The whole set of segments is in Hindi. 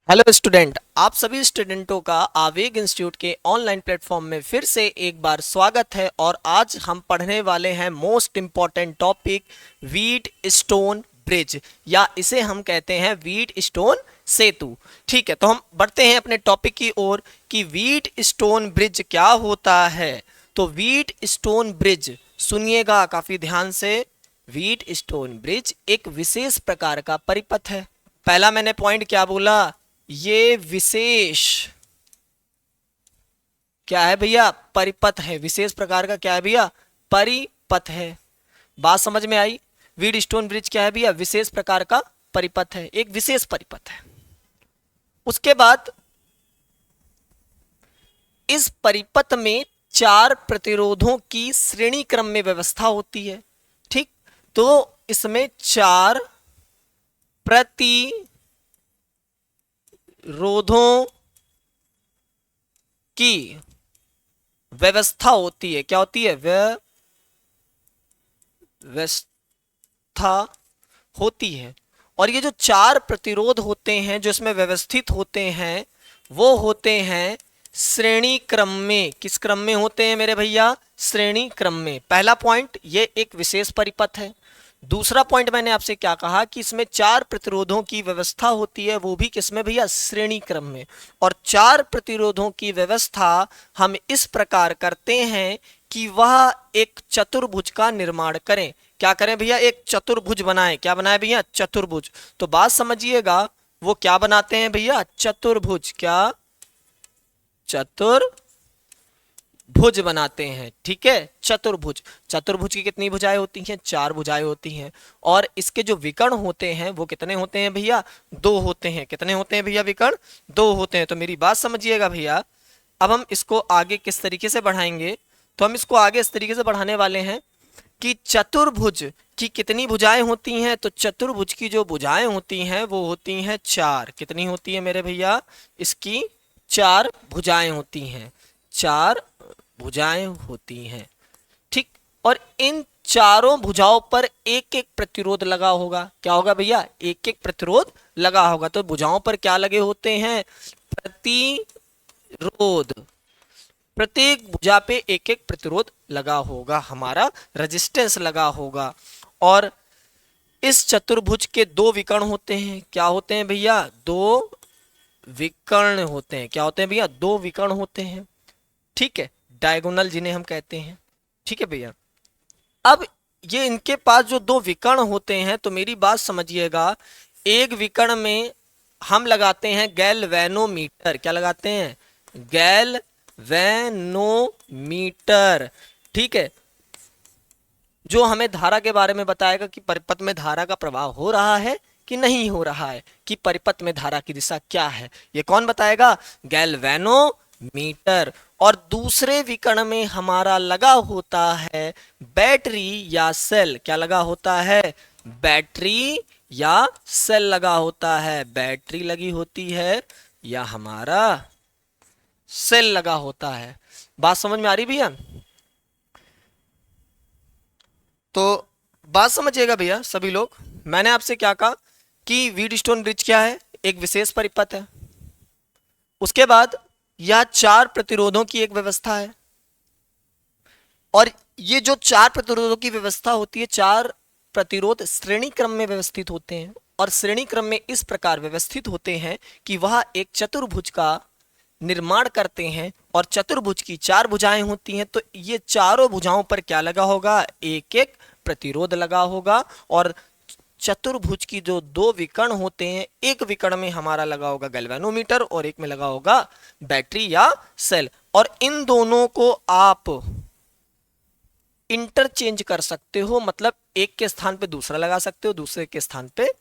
हेलो स्टूडेंट, आप सभी स्टूडेंटों का आवेग इंस्टीट्यूट के ऑनलाइन प्लेटफॉर्म में फिर से एक बार स्वागत है। और आज हम पढ़ने वाले हैं most important topic wheat stone bridge, या इसे हम कहते हैं व्हीट स्टोन सेतु। ठीक है, तो हम बढ़ते हैं अपने टॉपिक की ओर कि व्हीट स्टोन ब्रिज क्या होता है। तो व्हीट स्टोन ब्रिज सुनिएगा काफी ध्यान से। व्हीट स्टोन ब्रिज एक विशेष प्रकार का परिपथ है। पहला मैंने पॉइंट क्या बोला, ये विशेष क्या है भैया, परिपथ है। विशेष प्रकार का क्या है भैया, परिपथ है। बात समझ में आई। व्हीट स्टोन ब्रिज क्या है भैया, विशेष प्रकार का परिपथ है, एक विशेष परिपथ है। उसके बाद इस परिपथ में चार प्रतिरोधों की श्रेणी क्रम में व्यवस्था होती है। ठीक, तो इसमें चार प्रतिरोधों की व्यवस्था होती है। क्या होती है, व्यवस्था होती है। और ये जो चार प्रतिरोध होते हैं जो इसमें व्यवस्थित होते हैं, वो होते हैं श्रेणी क्रम में। किस क्रम में होते हैं मेरे भैया, श्रेणी क्रम में। पहला पॉइंट, ये एक विशेष परिपथ है। दूसरा पॉइंट मैंने आपसे क्या कहा कि इसमें चार प्रतिरोधों की व्यवस्था होती है, वो भी किसमें भैया, श्रेणी क्रम में। और चार प्रतिरोधों की व्यवस्था हम इस प्रकार करते हैं कि वह एक चतुर्भुज का निर्माण करें। क्या करें भैया, एक चतुर्भुज बनाएं। क्या बनाए भैया, चतुर्भुज। तो बात समझिएगा, वो क्या बनाते हैं भैया, चतुर्भुज। क्या, चतुर्भुज बनाते हैं। ठीक है, चतुर्भुज। चतुर्भुज की कितनी भुजाएं होती हैं, चार भुजाएं होती हैं। और इसके जो विकर्ण होते हैं वो कितने होते हैं भैया, दो होते हैं। कितने होते हैं भैया विकर्ण, दो होते हैं। तो मेरी बात समझिएगा भैया, अब हम इसको आगे किस तरीके से बढ़ाएंगे। तो हम इसको आगे इस तरीके से बढ़ाने वाले हैं कि चतुर्भुज की कितनी भुजाएं होती हैं। तो चतुर्भुज की जो भुजाएं होती हैं वो होती हैं चार। कितनी होती है मेरे भैया, इसकी चार भुजाएं होती हैं। चार भुजाएं होती हैं। ठीक, और इन चारों भुजाओं पर एक एक प्रतिरोध लगा होगा। क्या होगा भैया, एक एक प्रतिरोध लगा होगा। तो भुजाओं पर क्या लगे होते हैं, प्रतिरोध। प्रत्येक भुजा पे एक एक प्रतिरोध लगा होगा, हमारा रेजिस्टेंस लगा होगा। और इस चतुर्भुज के दो विकर्ण होते हैं। क्या होते हैं भैया, दो विकर्ण होते हैं। क्या होते हैं भैया, दो विकर्ण होते हैं। ठीक है, डायगोनल जिन्हें हम कहते हैं। ठीक है भैया, अब ये इनके पास जो दो विकर्ण होते हैं, तो मेरी बात समझिएगा, एक विकर्ण में हम लगाते हैं गैल्वेनोमीटर। क्या लगाते हैं, गैल्वेनोमीटर। ठीक है, जो हमें धारा के बारे में बताएगा कि परिपथ में धारा का प्रवाह हो रहा है कि नहीं हो रहा है, कि परिपथ में धारा की दिशा क्या है, ये कौन बताएगा, गैल्वेनोमीटर। और दूसरे विकर्ण में हमारा लगा होता है बैटरी या सेल। क्या लगा होता है, बैटरी या सेल लगा होता है। बैटरी लगी होती है या हमारा सेल लगा होता है। बात समझ में आ रही भैया। तो बात समझिएगा भैया सभी लोग, मैंने आपसे क्या कहा कि व्हीटस्टोन ब्रिज क्या है, एक विशेष परिपथ है। उसके बाद यह चार प्रतिरोधों की एक व्यवस्था है। और ये जो चार प्रतिरोधों की व्यवस्था होती है, चार प्रतिरोध श्रेणी क्रम में व्यवस्थित होते हैं। और श्रेणी क्रम में इस प्रकार व्यवस्थित होते हैं कि वह एक चतुर्भुज का निर्माण करते हैं। और चतुर्भुज की चार भुजाएं होती हैं, तो ये चारों भुजाओं पर क्या लगा होगा, एक एक प्रतिरोध लगा होगा। और चतुर्भुज की जो दो विकर्ण होते हैं, एक विकर्ण में हमारा लगा होगा गैल्वेनोमीटर और एक में लगा होगा बैटरी या सेल। और इन दोनों को आप इंटरचेंज कर सकते हो, मतलब एक के स्थान पे दूसरा लगा सकते हो, दूसरे के स्थान पे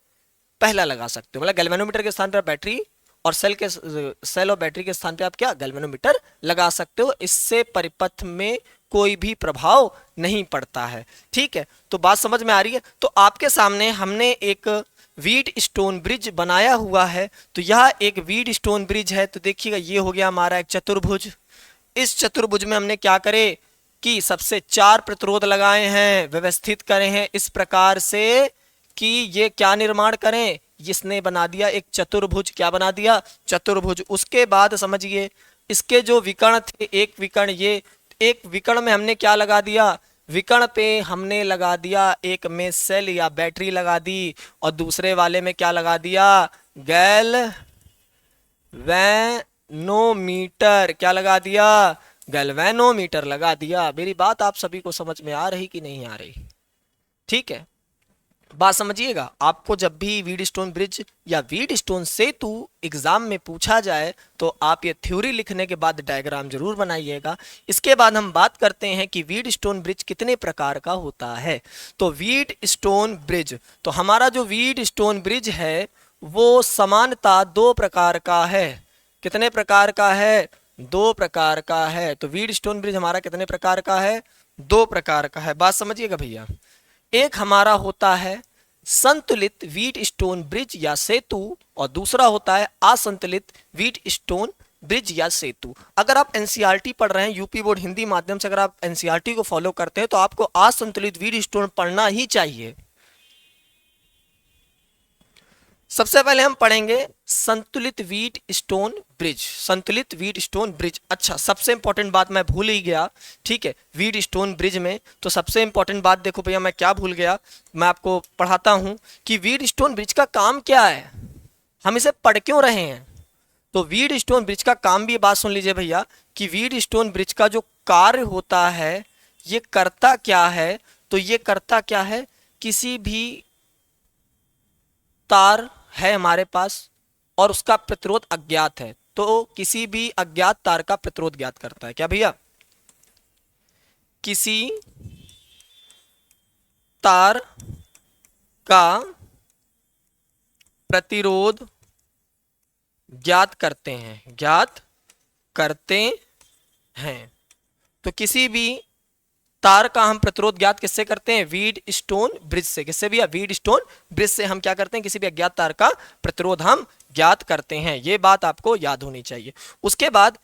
पहला लगा सकते हो। मतलब गैल्वेनोमीटर के स्थान पर बैटरी और सेल और बैटरी के स्थान पे आप क्या, गैल्वेनोमीटर लगा सकते हो। इससे परिपथ में कोई भी प्रभाव नहीं पड़ता है। ठीक है, तो बात समझ में आ रही है। तो आपके सामने हमने एक व्हीट स्टोन ब्रिज बनाया हुआ है। तो यह एक व्हीट स्टोन ब्रिज है। तो देखिएगा, ये हो गया हमारा एक चतुर्भुज। इस चतुर्भुज में हमने क्या करे कि सबसे चार प्रतिरोध लगाए हैं, व्यवस्थित करे हैं इस प्रकार से कि ये क्या निर्माण करें, इसने बना दिया एक चतुर्भुज, क्या बना दिया, चतुर्भुज। उसके बाद समझिए इसके जो विकर्ण थे, एक विकर्ण, ये एक विकर्ण में हमने क्या लगा दिया, विकर्ण पे हमने लगा दिया एक में सेल या बैटरी लगा दी, और दूसरे वाले में क्या लगा दिया, गैल्वेनोमीटर, क्या लगा दिया, गैल्वेनोमीटर लगा दिया। मेरी बात आप सभी को समझ में आ रही कि नहीं आ रही, ठीक है, बात समझिएगा। आपको जब भी व्हीटस्टोन ब्रिज या व्हीटस्टोन सेतु एग्जाम में पूछा जाए तो आप ये थ्योरी लिखने के बाद डायग्राम जरूर बनाइएगा। इसके बाद हम बात करते हैं कि व्हीटस्टोन ब्रिज कितने प्रकार का होता है। तो व्हीटस्टोन ब्रिज, तो हमारा जो व्हीटस्टोन ब्रिज है वो समानता दो प्रकार का है। कितने प्रकार का है, दो प्रकार का है। तो व्हीटस्टोन ब्रिज हमारा कितने प्रकार का है, दो प्रकार का है। बात समझिएगा भैया, एक हमारा होता है संतुलित व्हीटस्टोन ब्रिज या सेतु, और दूसरा होता है असंतुलित व्हीटस्टोन ब्रिज या सेतु। अगर आप एनसीईआरटी पढ़ रहे हैं, यूपी बोर्ड हिंदी माध्यम से अगर आप एनसीईआरटी को फॉलो करते हैं तो आपको असंतुलित व्हीटस्टोन पढ़ना ही चाहिए। सबसे पहले हम पढ़ेंगे संतुलित व्हीटस्टोन ब्रिज, संतुलित व्हीटस्टोन ब्रिज। अच्छा, सबसे इंपॉर्टेंट बात मैं भूल ही गया, ठीक है, व्हीटस्टोन ब्रिज में तो सबसे इंपॉर्टेंट बात देखो भैया, मैं क्या भूल गया, मैं आपको पढ़ाता हूं कि व्हीटस्टोन ब्रिज का काम क्या है, हम इसे पढ़ क्यों रहे हैं। तो व्हीटस्टोन ब्रिज का काम भी, बात सुन लीजिए भैया, कि व्हीटस्टोन ब्रिज का जो कार्य होता है ये करता क्या है, तो ये करता क्या है, किसी भी तार है हमारे पास और उसका प्रतिरोध अज्ञात है, तो किसी भी अज्ञात तार का प्रतिरोध ज्ञात करता है। क्या भैया, किसी तार का प्रतिरोध ज्ञात करते हैं, ज्ञात करते हैं। तो किसी भी तार का हम प्रतिरोध ज्ञात किससे करते हैं, व्हीटस्टोन ब्रिज से। किससे भैया, व्हीटस्टोन ब्रिज से हम क्या करते हैं, किसी भी अज्ञात तार का प्रतिरोध हम ज्ञात करते हैं। ये बात आपको याद होनी चाहिए। उसके बाद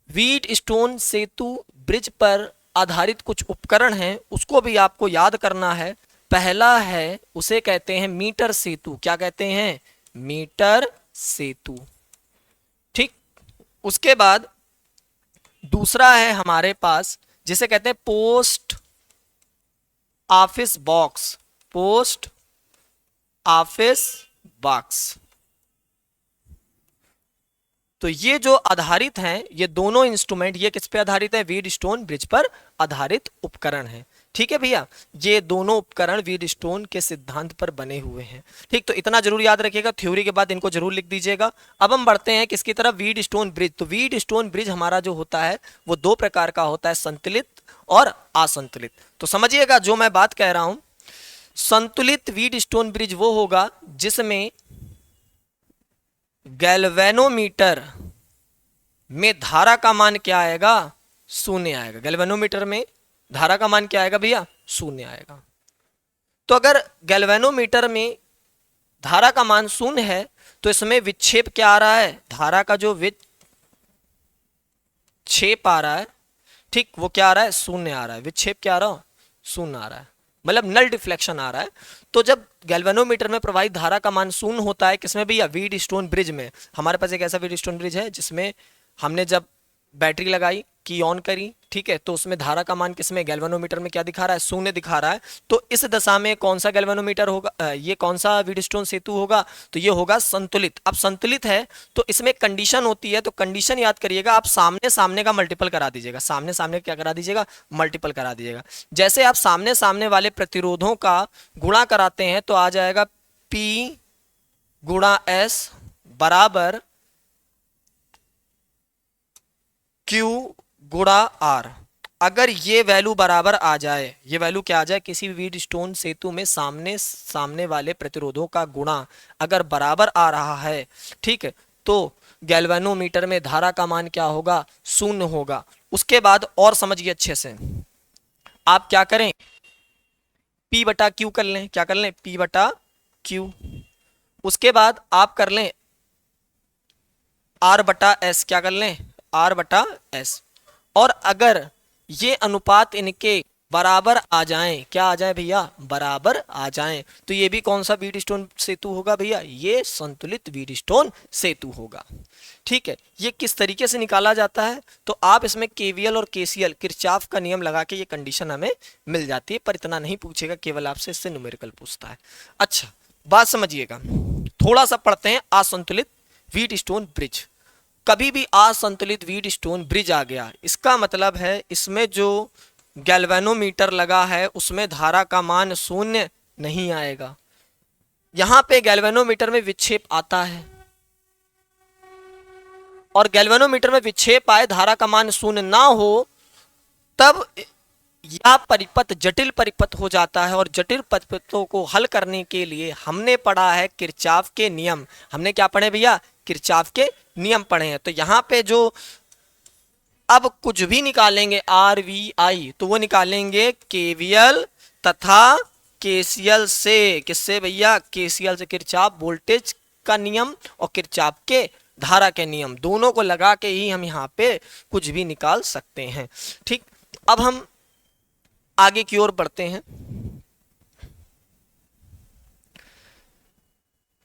व्हीटस्टोन सेतु ब्रिज पर आधारित कुछ उपकरण हैं, उसको भी आपको याद करना है। पहला है, उसे कहते हैं मीटर सेतु। क्या कहते हैं, मीटर सेतु, ठीक। उसके बाद दूसरा है हमारे पास जिसे कहते हैं post office box, post office box. तो ये जो आधारित हैं, ये दोनों इंस्ट्रूमेंट, ये किस पे आधारित है, व्हीटस्टोन ब्रिज पर आधारित उपकरण हैं, ठीक है भैया। ये दोनों उपकरण व्हीटस्टोन के सिद्धांत पर बने हुए हैं, ठीक। तो इतना जरूर याद रखिएगा, थ्योरी के बाद इनको जरूर लिख दीजिएगा। अब हम बढ़ते हैं किसकी तरफ, व्हीटस्टोन ब्रिज। तो व्हीटस्टोन ब्रिज हमारा जो होता है वो दो प्रकार का होता है, संतुलित और असंतुलित। तो समझिएगा जो मैं बात कह रहा हूं, संतुलित व्हीटस्टोन ब्रिज वो होगा जिसमें गैल्वेनोमीटर में धारा का मान क्या आएगा, शून्य आएगा। गैल्वेनोमीटर में धारा का मान क्या आएगा भैया, शून्य आएगा। तो अगर गैल्वेनोमीटर में धारा का मान शून्य है तो इसमें विक्षेप क्या आ रहा है, धारा का जो विक्षेप आ रहा है, ठीक, वो क्या आ रहा है, शून्य आ रहा है। विक्षेप क्या आ रहा है, शून्य आ रहा है, मतलब नल डिफ्लेक्शन आ रहा है। तो जब गैल्वेनोमीटर में प्रवाहित धारा का मान शून्य होता है, किसमें भैया, व्हीटस्टोन ब्रिज में। हमारे पास एक ऐसा व्हीटस्टोन ब्रिज है जिसमें हमने जब बैटरी लगाई, की ऑन करी, ठीक है, तो उसमें धारा का मान किसमें, गैल्वेनोमीटर में क्या दिखा रहा है, शून्य दिखा रहा है। तो इस दशा में कौन सा गैल्वेनोमीटर होगा, ये कौन सा व्हीटस्टोन सेतु होगा, तो ये होगा संतुलित। अब संतुलित है तो इसमें कंडीशन होती है, तो कंडीशन याद करिएगा, आप सामने सामने का मल्टीपल करा दीजिएगा, सामने सामने क्या करा दीजिएगा, मल्टीपल करा दीजिएगा। जैसे आप सामने सामने वाले प्रतिरोधों का गुणा कराते हैं तो आ जाएगा P गुणा S बराबर Q गुणा R। अगर ये वैल्यू बराबर आ जाए, ये वैल्यू क्या आ जाए, किसी भी व्हीटस्टोन सेतु में सामने सामने वाले प्रतिरोधों का गुणा अगर बराबर आ रहा है, ठीक है, तो गैल्वेनोमीटर में धारा का मान क्या होगा, शून्य होगा। उसके बाद और समझिए अच्छे से, आप क्या करें, P बटा Q कर लें, क्या कर लें, P बटा Q। उसके बाद आप कर लें R बटा S, क्या कर लें, R बटा S। और अगर ये अनुपात इनके बराबर आ जाएं। क्या आ जाए भैया? बराबर आ जाएं। तो ये भी कौन सा वीटस्टोन सेतु होगा भैया? ये संतुलित वीटस्टोन सेतु होगा। ठीक है, ये किस तरीके से निकाला जाता है? तो आप इसमें केवीएल और केसीएल किरचॉफ का नियम लगा के ये कंडीशन हमें मिल जाती है, पर इतना नहीं पूछेगा, केवल आपसे इससे न्यूमेरिकल पूछता है। अच्छा, बात समझिएगा, थोड़ा सा पढ़ते हैं असंतुलित वीटस्टोन ब्रिज। कभी भी असंतुलित वीटस्टोन ब्रिज आ गया, इसका मतलब है इसमें जो गैल्वेनोमीटर लगा है उसमें धारा का मान शून्य नहीं आएगा। यहां पे गैल्वेनोमीटर में विक्षेप आता है और गैल्वेनोमीटर में विक्षेप आए, धारा का मान शून्य ना हो, तब यह परिपथ जटिल परिपथ हो जाता है। और जटिल परिपथों को हल करने के लिए हमने पढ़ा है किरचॉफ के नियम। हमने क्या पढ़े भैया? किरचॉफ के नियम पढ़े हैं। तो यहाँ पे जो अब कुछ भी निकालेंगे आर वी आई, तो वो निकालेंगे केवीएल तथा केसीएल से। किससे भैया? केसीएल से, किरचॉफ वोल्टेज का नियम और किरचॉफ के धारा के नियम, दोनों को लगा के ही हम यहाँ पे कुछ भी निकाल सकते हैं। ठीक, अब हम आगे की ओर बढ़ते हैं।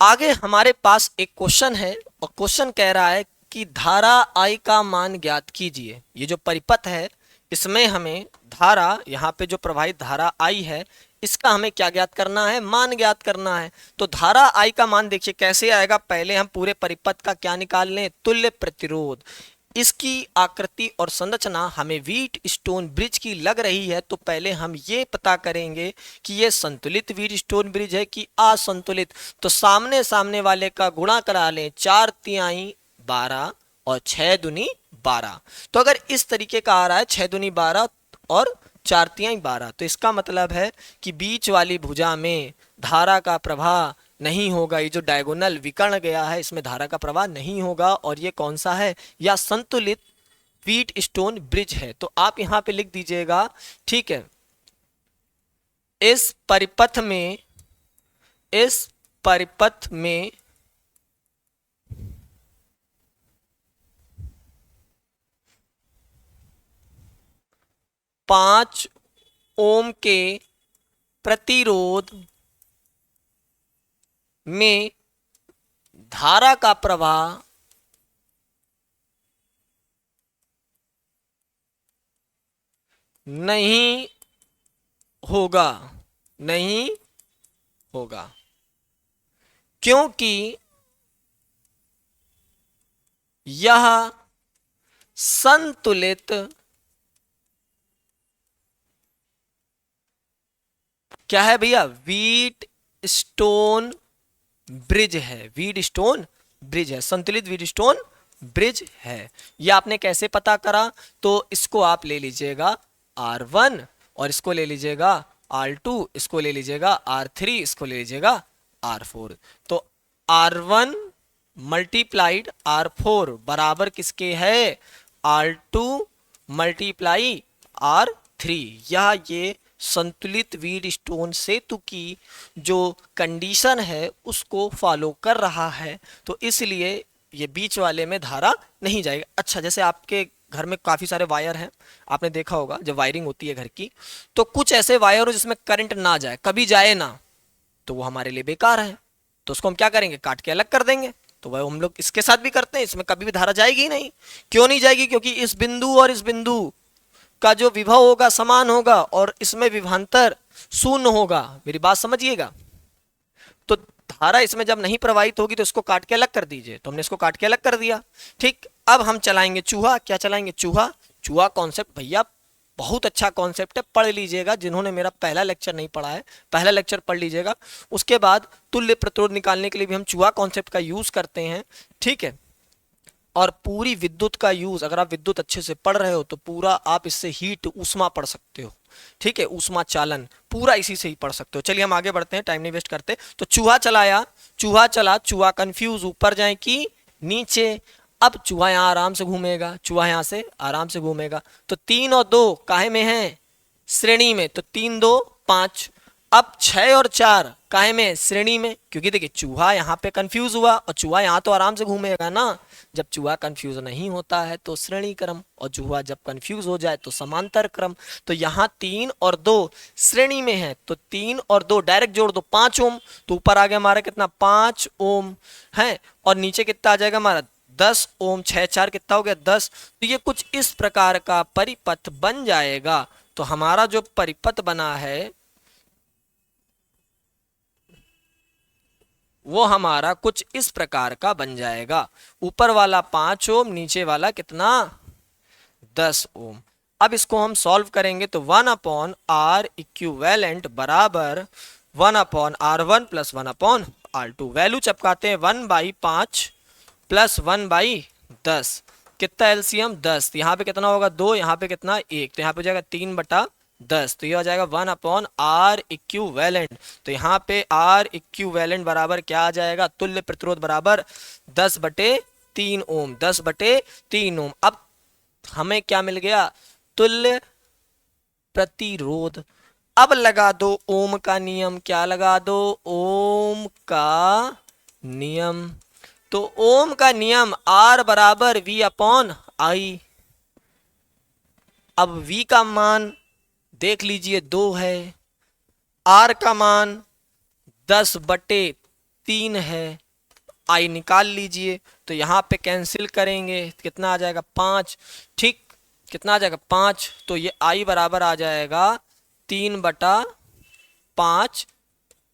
आगे हमारे पास एक क्वेश्चन है और क्वेश्चन कह रहा है कि धारा आई का मान ज्ञात कीजिए। ये जो परिपथ है इसमें हमें धारा, यहाँ पे जो प्रवाहित धारा आई है, इसका हमें क्या ज्ञात करना है? मान ज्ञात करना है। तो धारा आई का मान देखिए कैसे आएगा। पहले हम पूरे परिपथ का क्या निकाल लें? तुल्य प्रतिरोध। इसकी आकृति और संरचना हमें व्हीटस्टोन ब्रिज की लग रही है, तो पहले हम ये पता करेंगे कि ये संतुलित व्हीटस्टोन ब्रिज है कि असंतुलित। तो सामने सामने वाले का गुणा करा लें, 4 तिहाई 12 और 6 दूनी 12। तो अगर इस तरीके का आ रहा है 6 दूनी 12 और 4 तिहाई 12, तो इसका मतलब है कि बीच वाली भुजा में धारा का प्रवाह नहीं होगा। ये जो डायगोनल विकर्ण गया है इसमें धारा का प्रवाह नहीं होगा। और ये कौन सा है? या संतुलित व्हीटस्टोन ब्रिज है। तो आप यहां पे लिख दीजिएगा, ठीक है, इस परिपथ में 5 ओम के प्रतिरोध में धारा का प्रवाह नहीं होगा, नहीं होगा, क्योंकि यह संतुलित क्या है भैया? व्हीटस्टोन ब्रिज है। व्हीटस्टोन ब्रिज है, संतुलित व्हीटस्टोन ब्रिज है। ये आपने कैसे पता करा? तो इसको आप ले लीजिएगा R1 और इसको ले लीजिएगा R2, इसको ले लीजिएगा R3, इसको ले लीजिएगा R4। तो R1 मल्टीप्लाइड R4 बराबर किसके है? R2 multiply R3। ये संतुलित व्हीटस्टोन सेतु की जो कंडीशन है उसको फॉलो कर रहा है, तो इसलिए ये बीच वाले में धारा नहीं जाएगा। अच्छा, जैसे आपके घर में काफ़ी सारे वायर हैं, आपने देखा होगा जब वायरिंग होती है घर की, तो कुछ ऐसे वायर हो जिसमें करंट ना जाए, कभी जाए ना, तो वो हमारे लिए बेकार है। तो उसको हम क्या करेंगे? काट के अलग कर देंगे। तो वह हम लोग इसके साथ भी करते हैं, इसमें कभी भी धारा जाएगी ही नहीं। क्यों नहीं जाएगी? क्योंकि इस बिंदु और इस बिंदु का जो विभव होगा समान होगा और इसमें विभवांतर शून्य होगा। मेरी बात समझिएगा। तो धारा इसमें जब नहीं प्रवाहित होगी तो इसको काट के अलग कर दीजिए। तो हमने इसको काट के अलग कर दिया। ठीक, अब हम चलाएंगे चूहा। क्या चलाएंगे? चूहा। चूहा कॉन्सेप्ट भैया बहुत अच्छा कॉन्सेप्ट है, पढ़ लीजिएगा। जिन्होंने मेरा पहला लेक्चर नहीं पढ़ा है, पहला लेक्चर पढ़ लीजिएगा। उसके बाद तुल्य प्रतिरोध निकालने के लिए भी हम चूहा कॉन्सेप्ट का यूज करते हैं। ठीक है, और पूरी विद्युत का यूज, अगर आप विद्युत अच्छे से पढ़ रहे हो तो पूरा आप इससे हीट ऊष्मा पढ़ सकते हो। ठीक है, ऊष्मा चालन पूरा इसी से ही पढ़ सकते हो। चलिए हम आगे बढ़ते हैं, टाइम नहीं वेस्ट करते। तो चूहा चलाया, चूहा चला, चूहा कंफ्यूज, ऊपर जाए कि नीचे। अब चूहा यहाँ आराम से घूमेगा, चूहा यहाँ से आराम से घूमेगा। तो 3 और 2 काहे में है? श्रेणी में। तो 3 2 5। अब 6 और 4 काहे में, श्रेणी में, क्योंकि देखिए चूहा यहाँ पे कंफ्यूज हुआ और चूहा यहाँ तो आराम से घूमेगा ना। जब चूहा कंफ्यूज नहीं होता है तो श्रेणी क्रम, और चूहा जब कंफ्यूज हो जाए तो समांतर क्रम। तो यहाँ 3 और 2 श्रेणी में है, तो 3 और 2 डायरेक्ट जोड़ दो 5 ओम, तो ऊपर आ गया हमारा कितना 5 ओम है, और नीचे कितना आ जाएगा हमारा 10 ओम, 6 4 कितना हो गया 10। तो ये कुछ इस प्रकार का परिपथ बन जाएगा। तो हमारा जो परिपथ बना है वो हमारा कुछ इस प्रकार का बन जाएगा, ऊपर वाला 5 ओम, नीचे वाला कितना 10 ओम। अब इसको हम सॉल्व करेंगे तो 1/R इक्विवेलेंट बराबर 1/R1 प्लस 1/R2। वैल्यू चपकाते हैं 1/5 प्लस 1/10, कितना एलसीएम 10, यहाँ पे कितना होगा 2, यहाँ पे कितना 1, तो यहाँ पे हो जाएगा 3/10, तो ये हो जाएगा 1/R इक्विवेलेंट। तो यहाँ पे R इक्विवेलेंट बराबर क्या आ जाएगा, तुल्य प्रतिरोध बराबर 10/3 ओम, 10/3 ओम। अब हमें क्या मिल गया, तुल्य प्रतिरोध। अब लगा दो ओम का नियम, क्या लगा दो, ओम का नियम। तो ओम का नियम R बराबर V/I। अब V का मान देख लीजिए 2 है, R का मान 10/3 है, I निकाल लीजिए। तो यहाँ पे कैंसिल करेंगे कितना आ जाएगा 5, ठीक, कितना आ जाएगा 5। तो ये I बराबर आ जाएगा 3/5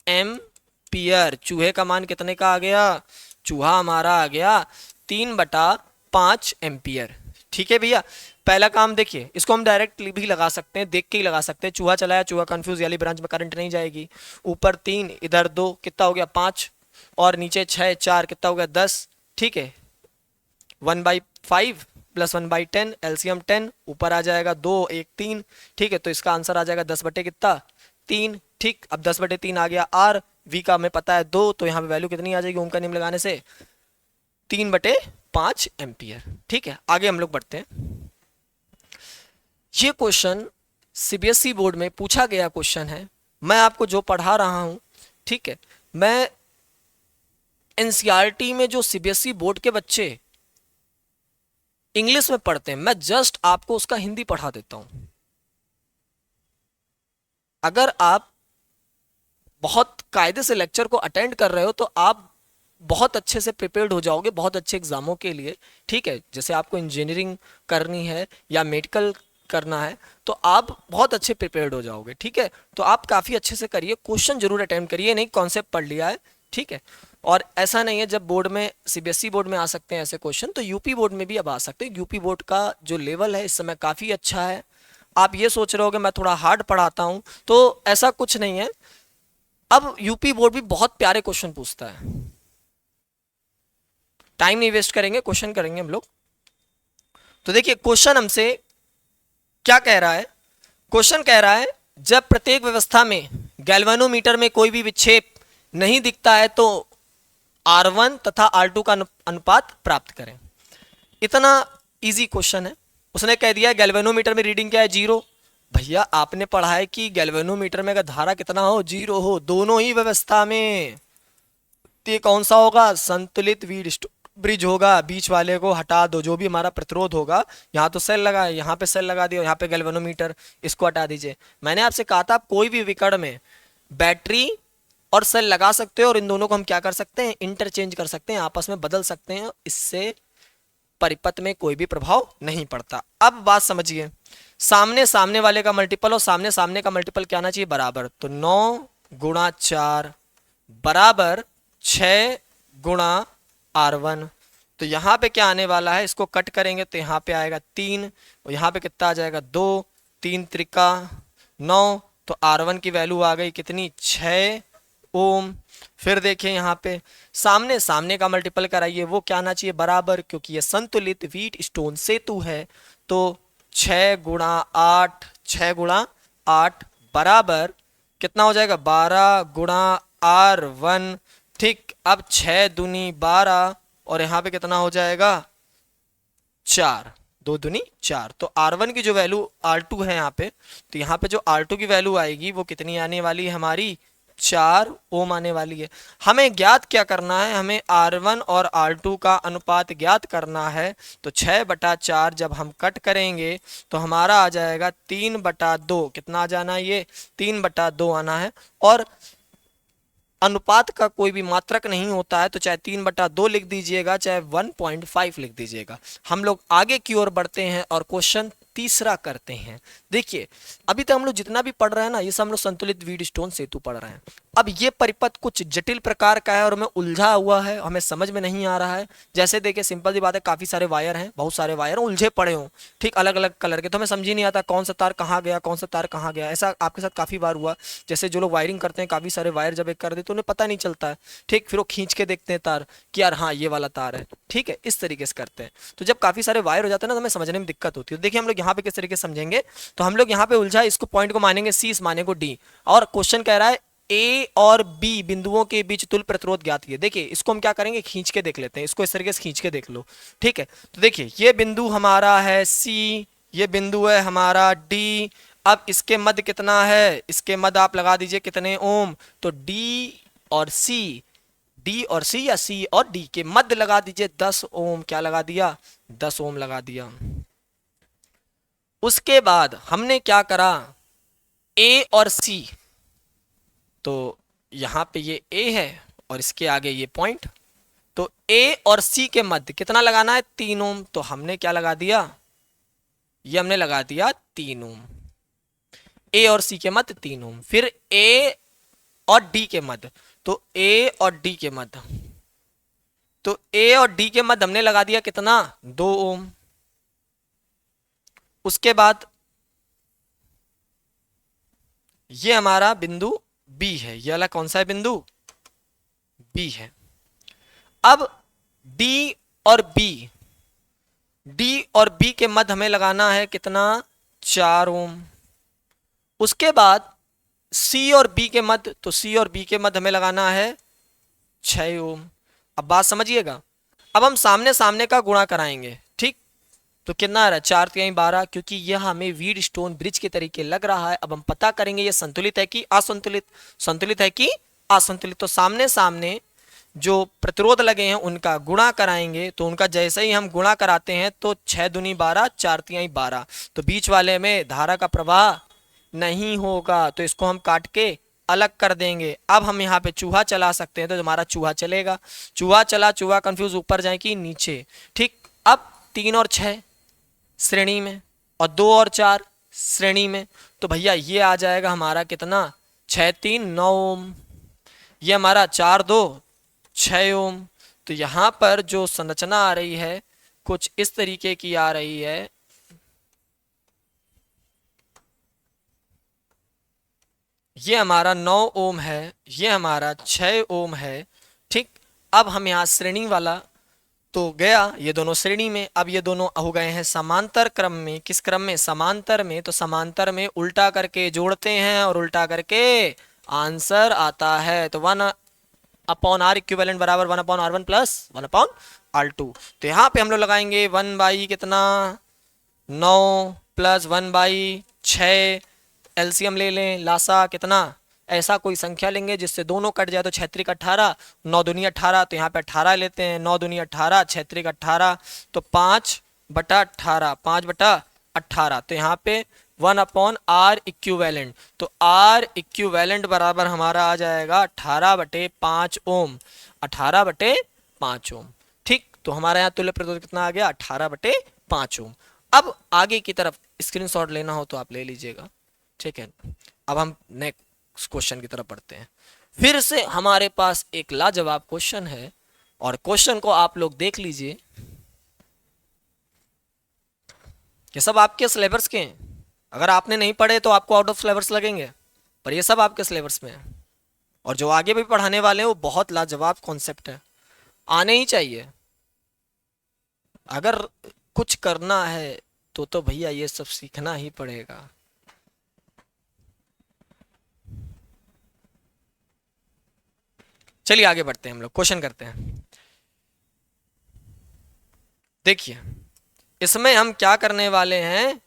एम्पियर। चूहे का मान कितने का आ गया, चूहा हमारा आ गया 3/5 एम्पियर। ठीक है भैया, पहला काम देखिए, इसको हम डायरेक्ट भी लगा सकते हैं, देख के ही लगा सकते हैं। चूहा चलाया, चूहा कंफ्यूज, वाली ब्रांच में करंट नहीं जाएगी। ऊपर 3 इधर 2 कितना हो गया 5, और नीचे 6 4 कितना हो गया 10। ठीक है, 1/5 प्लस 1/10 एलसीएम 10, ऊपर आ जाएगा 2 1 3। ठीक है, तो इसका आंसर आ जाएगा 10 बटे कितना 3। ठीक, अब 10/3 आ गया R, V का हमें पता है 2, तो यहाँ पे वैल्यू कितनी आ जाएगी ओम का नियम लगाने से 3/5 एम्पियर। ठीक है, आगे हम लोग बढ़ते हैं। ये क्वेश्चन सीबीएसई बोर्ड में पूछा गया क्वेश्चन है, मैं आपको जो पढ़ा रहा हूं, ठीक है, मैं एनसीईआरटी में जो सीबीएसई बोर्ड के बच्चे इंग्लिश में पढ़ते हैं, मैं जस्ट आपको उसका हिंदी पढ़ा देता हूं। अगर आप बहुत कायदे से लेक्चर को अटेंड कर रहे हो तो आप बहुत अच्छे से प्रिपेयर्ड हो जाओगे बहुत अच्छे एग्जामों के लिए। ठीक है, जैसे आपको इंजीनियरिंग करनी है या मेडिकल करना है तो आप बहुत अच्छे प्रिपेयर्ड हो जाओगे। ठीक है, तो आप काफ़ी अच्छे से करिए, क्वेश्चन जरूर अटेम्प्ट करिए, नहीं कॉन्सेप्ट पढ़ लिया है। ठीक है, और ऐसा नहीं है जब बोर्ड में सीबीएसई बोर्ड में आ सकते हैं ऐसे क्वेश्चन, तो यूपी बोर्ड में भी अब आ सकते हैं। यूपी बोर्ड का जो लेवल है इस समय काफ़ी अच्छा है। आप ये सोच रहे हो कि मैं थोड़ा हार्ड पढ़ाता हूँ, तो ऐसा कुछ नहीं है। अब यूपी बोर्ड भी बहुत प्यारे क्वेश्चन पूछता है, टाइम नहीं वेस्ट करेंगे, क्वेश्चन करेंगे हम लोग। तो देखिए क्वेश्चन हमसे क्या कह रहा है, क्वेश्चन कह रहा है जब प्रत्येक व्यवस्था में गैल्वेनोमीटर में कोई भी विक्षेप नहीं दिखता है तो R1 तथा R2 का अनुपात प्राप्त करें। इतना इजी क्वेश्चन है। उसने कह दिया गैल्वेनोमीटर में रीडिंग क्या है 0। भैया आपने पढ़ा है कि गैल्वेनोमीटर में अगर धारा कितना हो 0 हो दोनों ही व्यवस्था में, तो ये कौन सा होगा, संतुलित ब्रिज होगा। बीच वाले को हटा दो, जो भी हमारा प्रतिरोध होगा, यहाँ तो सेल लगा है, यहाँ पे सेल लगा दिया, यहाँ पे गैल्वेनोमीटर, इसको हटा दीजिए। मैंने आपसे कहा था आप कोई भी विकर्ण में बैटरी और सेल लगा सकते हो और इन दोनों को हम क्या कर सकते हैं, इंटरचेंज कर सकते हैं, आपस में बदल सकते हैं, इससे परिपथ में कोई भी प्रभाव नहीं पड़ता। अब बात समझिए, सामने सामने वाले का मल्टीपल और सामने सामने का मल्टीपल क्या आना चाहिए बराबर, तो 9 × 4 बराबर 6 × R1। तो यहाँ पे क्या आने वाला है, इसको कट करेंगे तो यहाँ पे आएगा 3 और यहाँ पे कितना आ जाएगा 2, 3 त्रिका 9, तो R1 की वैल्यू आ गई कितनी 6 ओम। फिर देखिए यहाँ पे सामने सामने का मल्टीपल कराइए, वो क्या आना चाहिए बराबर, क्योंकि ये संतुलित व्हीट स्टोन सेतु है, तो 6 × 8, 6 × 8 बराबर कितना हो जाएगा 12 × R1। ठीक, अब 6 दूनी 12 और यहाँ पे कितना हो जाएगा 4, 2 दूनी 4। तो R1 की जो वैल्यू R2 है यहाँ पे, तो यहाँ पे जो R2 की वैल्यू आएगी वो कितनी आने वाली है हमारी 4 ओम आने वाली है। हमें ज्ञात क्या करना है, हमें R1 और R2 का अनुपात ज्ञात करना है। तो 6/4 जब हम कट करेंगे तो हमारा आ जाएगा 3/2। कितना आ जाना है, ये 3/2 आना है। और अनुपात का कोई भी मात्रक नहीं होता है, तो चाहे 3/2 लिख दीजिएगा, चाहे 1.5 लिख दीजिएगा। हम लोग आगे की ओर बढ़ते हैं और क्वेश्चन तीसरा करते हैं। देखिए, अभी तक हम लोग जितना भी पढ़ रहे हैं ना, ये सब हम लोग संतुलित वीडस्टोन सेतु पढ़ रहे हैं। अब ये परिपथ कुछ जटिल प्रकार का है और हमें उलझा हुआ है, हमें समझ में नहीं आ रहा है। जैसे देखिए, सिंपल सी बात है, काफी सारे वायर हैं, बहुत सारे वायर उलझे पड़े हों, ठीक, अलग अलग कलर के, तो हमें समझ ही नहीं आता कौन सा तार कहाँ गया, कौन सा तार कहाँ गया। ऐसा आपके साथ काफी बार हुआ। जैसे जो लोग वायरिंग करते हैं, काफी सारे वायर जब एक कर देते तो उन्हें पता नहीं चलता है, ठीक, फिर वो खींच के देखते हैं तार कि यार हाँ ये वाला तार है, ठीक है, इस तरीके से करते हैं। तो जब काफी सारे वायर हो जाते हैं ना, तो हमें समझने में दिक्कत होती है। तो देखिए हम लोग यहाँ पे किस तरीके से समझेंगे, तो हम लोग यहाँ पे उलझा, इसको पॉइंट को मानेंगे C, इस माने को D, और क्वेश्चन कह रहा है A और B बिंदुओं के बीच तुल्य प्रतिरोध ज्ञात कीजिए। देखिए इसको हम क्या करेंगे, खींच के देख लेते हैं, इसको इस तरीके से खींच के देख लो, ठीक है। तो देखिए ये बिंदु हमारा है C, ये बिंदु है हमारा D। अब इसके मध्य कितना है, इसके मध्य आप लगा दीजिए कितने ओम, तो D और C, D और C या C और D के मध्य लगा दीजिए 10 ओम। क्या लगा दिया, 10 ओम लगा दिया। उसके बाद हमने क्या करा, A और C, तो यहां पे ये A है और इसके आगे ये पॉइंट, तो A और C के मध्य कितना लगाना है, 3 ओम। तो हमने क्या लगा दिया, ये हमने लगा दिया 3 ओम। A और C के मध्य 3 ओम। फिर A और D के मध्य, तो A और D के मध्य, तो A और D के मध्य हमने लगा दिया कितना, 2 ओम। उसके बाद ये हमारा बिंदु B है, ये वाला कौन सा है बिंदु, B है। अब D और B के मध्य हमें लगाना है कितना, 4 ओम। उसके बाद C और B के मध्य, तो C और B के मध्य हमें लगाना है 6 ओम। अब बात समझिएगा, अब हम सामने सामने का गुणा कराएंगे, ठीक, तो कितना आ रहा है, 4×3 = 12, क्योंकि यह हमें वीडस्टोन ब्रिज के तरीके लग रहा है। अब हम पता करेंगे ये संतुलित है कि असंतुलित, संतुलित है कि असंतुलित। तो सामने सामने जो प्रतिरोध लगे हैं उनका गुणा कराएंगे, तो उनका जैसे ही हम गुणा कराते हैं तो 6×2 = 12, 4×3 = 12, तो बीच वाले में धारा का प्रवाह नहीं होगा, तो इसको हम काट के अलग कर देंगे। अब हम यहाँ पे चूहा चला सकते हैं, तो हमारा चूहा चलेगा, चूहा चला, चूहा कंफ्यूज, ऊपर जाए कि नीचे, ठीक। अब 3 और 6 श्रेणी में और 2 और 4 श्रेणी में, तो भैया ये आ जाएगा हमारा कितना, 6×3 = 9 ओम, ये हमारा 4×2 = 6 ओम। तो यहाँ पर जो संरचना आ रही है कुछ इस तरीके की आ रही है, ये हमारा 9 ओम है, ये हमारा 6 ओम है, ठीक। अब हम यहाँ श्रेणी वाला तो गया, ये दोनों श्रेणी में, अब ये दोनों हो गए हैं समांतर क्रम में। किस क्रम में, समांतर में। तो समांतर में उल्टा करके जोड़ते हैं और उल्टा करके आंसर आता है। तो 1/r इक्विवेलेंट बराबर 1/r1 + 1/r2। तो यहाँ पे हम लोग लगाएंगे 1/, कितना, 9 + 1/6, एलसीएम ले लें, लासा कितना, ऐसा कोई संख्या लेंगे जिससे दोनों कट जाए, तो 6×3 = 18, 9×2 = 18, तो यहाँ पे 18 लेते हैं, 9×2 = 18, 6×3 = 18, तो 5/18, 5/18, तो यहाँ पे 1/r इक्विवेलेंट, तो r इक्विवेलेंट बराबर हमारा आ जाएगा 18/5 ओम, 18/5 ओम, ठीक। तो हमारा यहाँ तुल्य प्रतिरोध कितना आ गया, 18/5 ओम। अब आगे की तरफ स्क्रीनशॉट लेना हो तो आप ले लीजिएगा, ठीक है। अब हम नेक्स्ट क्वेश्चन की तरफ बढ़ते हैं। फिर से हमारे पास एक लाजवाब क्वेश्चन है और क्वेश्चन को आप लोग देख लीजिए। ये सब आपके सिलेबस के हैं, अगर आपने नहीं पढ़े तो आपको आउट ऑफ सिलेबस लगेंगे, पर ये सब आपके सिलेबस में है और जो आगे भी पढ़ाने वाले हैं वो बहुत लाजवाब कॉन्सेप्ट है, आने ही चाहिए। अगर कुछ करना है तो भैया ये सब सीखना ही पड़ेगा। चलिए आगे बढ़ते हैं, हम लोग क्वेश्चन करते हैं। देखिए इसमें हम क्या करने वाले हैं,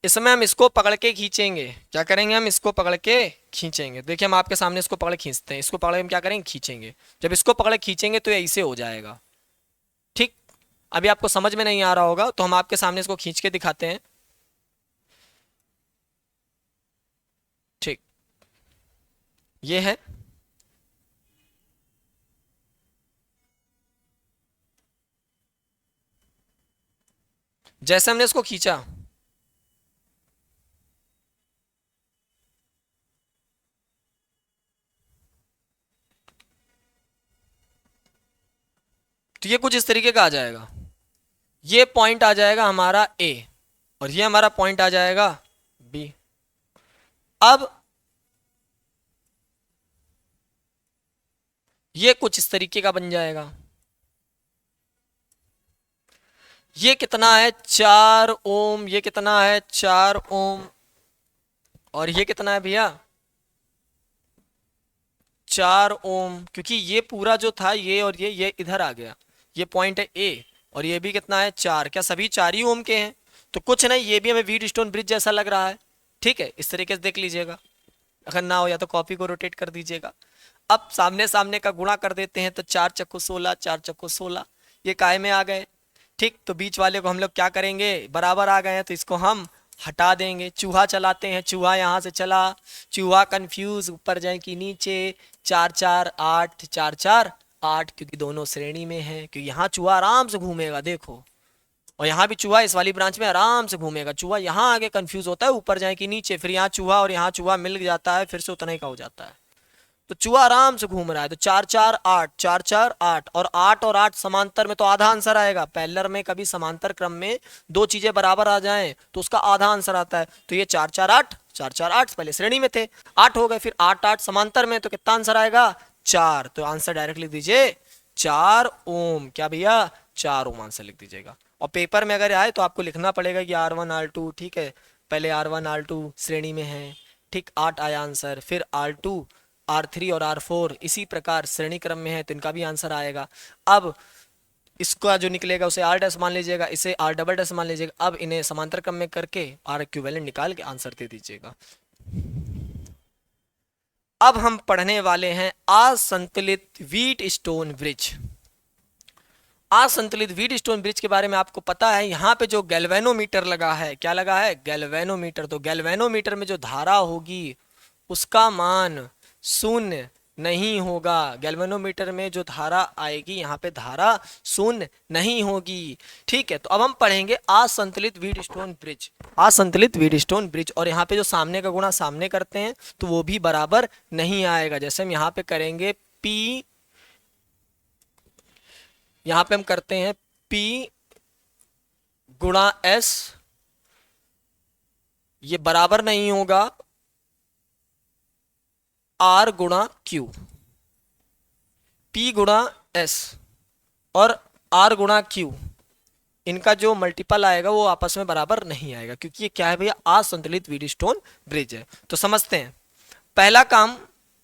इसमें हम इसको पकड़ के खींचेंगे। क्या करेंगे? हम इसको पकड़ के खींचेंगे। देखिए हम आपके सामने इसको पकड़ खींचते हैं, इसको पकड़ के हम क्या करेंगे? खींचेंगे। जब इसको पकड़ खींचेंगे तो ये ऐसे हो जाएगा। ठीक, अभी आपको समझ में नहीं आ रहा होगा तो हम आपके सामने इसको खींच के दिखाते हैं। ठीक, ये है। जैसे हमने इसको खींचा, तो ये कुछ इस तरीके का आ जाएगा। ये पॉइंट आ जाएगा हमारा ए और ये हमारा पॉइंट आ जाएगा बी। अब ये कुछ इस तरीके का बन जाएगा। ये कितना है? 4 ओम। ये कितना है? 4 ओम। और ये कितना है भैया? 4 ओम। क्योंकि ये पूरा जो था ये और ये इधर आ गया। ये पॉइंट है ए और ये भी कितना है? 4। क्या सभी 4 ही ओम के हैं? तो कुछ नहीं, ये भी हमें व्हीटस्टोन ब्रिज जैसा लग रहा है। ठीक है, इस तरीके से देख लीजिएगा। अगर ना हो या तो कॉपी को रोटेट कर दीजिएगा। अब सामने सामने का गुणा कर देते हैं तो 4 चक्कू 16, 4 चक्कू 16, ये काय में आ गए। ठीक, तो बीच वाले को हम लोग क्या करेंगे? बराबर आ गए हैं तो इसको हम हटा देंगे। चूहा चलाते हैं, चूहा यहाँ से चला, चूहा कंफ्यूज, ऊपर जाए कि नीचे। 4 4 8, 4 4 8, क्योंकि दोनों श्रेणी में है। क्योंकि यहाँ चूहा आराम से घूमेगा, देखो, और यहाँ भी चूहा इस वाली ब्रांच में आराम से घूमेगा। चूहा यहाँ आगे कंफ्यूज होता है, ऊपर जाए कि नीचे, फिर यहाँ चूहा और यहाँ चूहा मिल जाता है, फिर से उतना ही का हो जाता है। तो चूहा आराम से घूम रहा है। तो 4 4 8, 4 4 8, और 8 समांतर में, तो आधा आंसर आएगा। पैरेलल में कभी समांतर क्रम में दो चीजें बराबर आ जाएं तो उसका आधा आंसर आता है। तो ये 4 4 8, 4 4 8 पहले श्रेणी में थे, 8 हो गए, फिर 8 8 समांतर में, तो कितना आंसर आएगा? 4। तो आंसर डायरेक्ट लिख दीजिए 4 ओम। क्या भैया? 4 ओम आंसर लिख दीजिएगा। और पेपर में अगर आए तो आपको लिखना पड़ेगा कि R1 R2। ठीक है, पहले R1 R2 श्रेणी में है। ठीक, 8 आया आंसर, फिर R2 R3 और R4 इसी प्रकार श्रेणी क्रम में है तो इनका भी आंसर आएगा। अब इसका जो निकलेगा उसे R डैश मान लीजिएगा, इसे R डबल डैश मान लीजिएगा। अब इन्हें समांतर क्रम में करके R इक्विवेलेंट निकाल के आंसर दे दीजिएगा। अब हम पढ़ने वाले हैं असंतुलित व्हीटस्टोन ब्रिज। असंतुलित व्हीटस्टोन ब्रिज के बारे में आपको पता है, यहाँ पे जो गैल्वेनोमीटर लगा है, क्या लगा है? गैल्वेनोमीटर। तो गैल्वेनोमीटर में जो धारा होगी उसका मान शून्य नहीं होगा। गैल्वेनोमीटर में जो धारा आएगी, यहाँ पे धारा शून्य नहीं होगी। ठीक है, तो अब हम पढ़ेंगे असंतुलित व्हीटस्टोन ब्रिज। असंतुलित व्हीटस्टोन ब्रिज, और यहाँ पे जो सामने का गुणा सामने करते हैं तो वो भी बराबर नहीं आएगा। जैसे हम यहाँ पे करेंगे P, यहाँ पे हम करते हैं P गुणा S, ये बराबर नहीं होगा R गुणा Q। P गुणा S और R गुणा Q, इनका जो मल्टीपल आएगा वो आपस में बराबर नहीं आएगा, क्योंकि ये क्या है भैया? असंतुलित व्हीटस्टोन ब्रिज है। तो समझते हैं। पहला काम,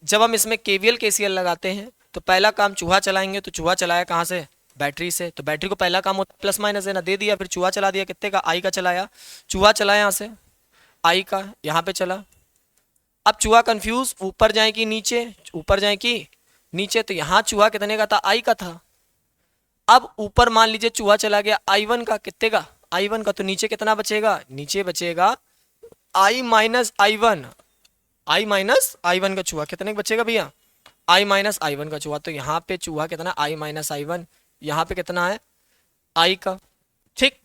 जब हम इसमें KVL KCL लगाते हैं तो पहला काम चूहा चलाएंगे। तो चूहा चलाया कहाँ से? बैटरी से। तो बैटरी को पहला काम होता है प्लस माइनस देना, दे दिया। फिर चूहा चला दिया, कितने का? I का चलाया। चूहा चलाया यहाँ से I का, यहाँ पे चला। अब चूहा कंफ्यूज, ऊपर जाए कि नीचे, ऊपर जाए कि नीचे। तो यहाँ चूहा कितने का था? I का था। अब ऊपर मान लीजिए चूहा चला गया I1 का, कितने का? I1 का। तो नीचे कितना बचेगा? नीचे बचेगा I minus I1। I minus I1 का चूहा कितने का बचेगा भैया? I माइनस I1 का चूहा। तो यहाँ पे चूहा कितना? I minus I1। यहाँ पे कितना है? I का। ठीक,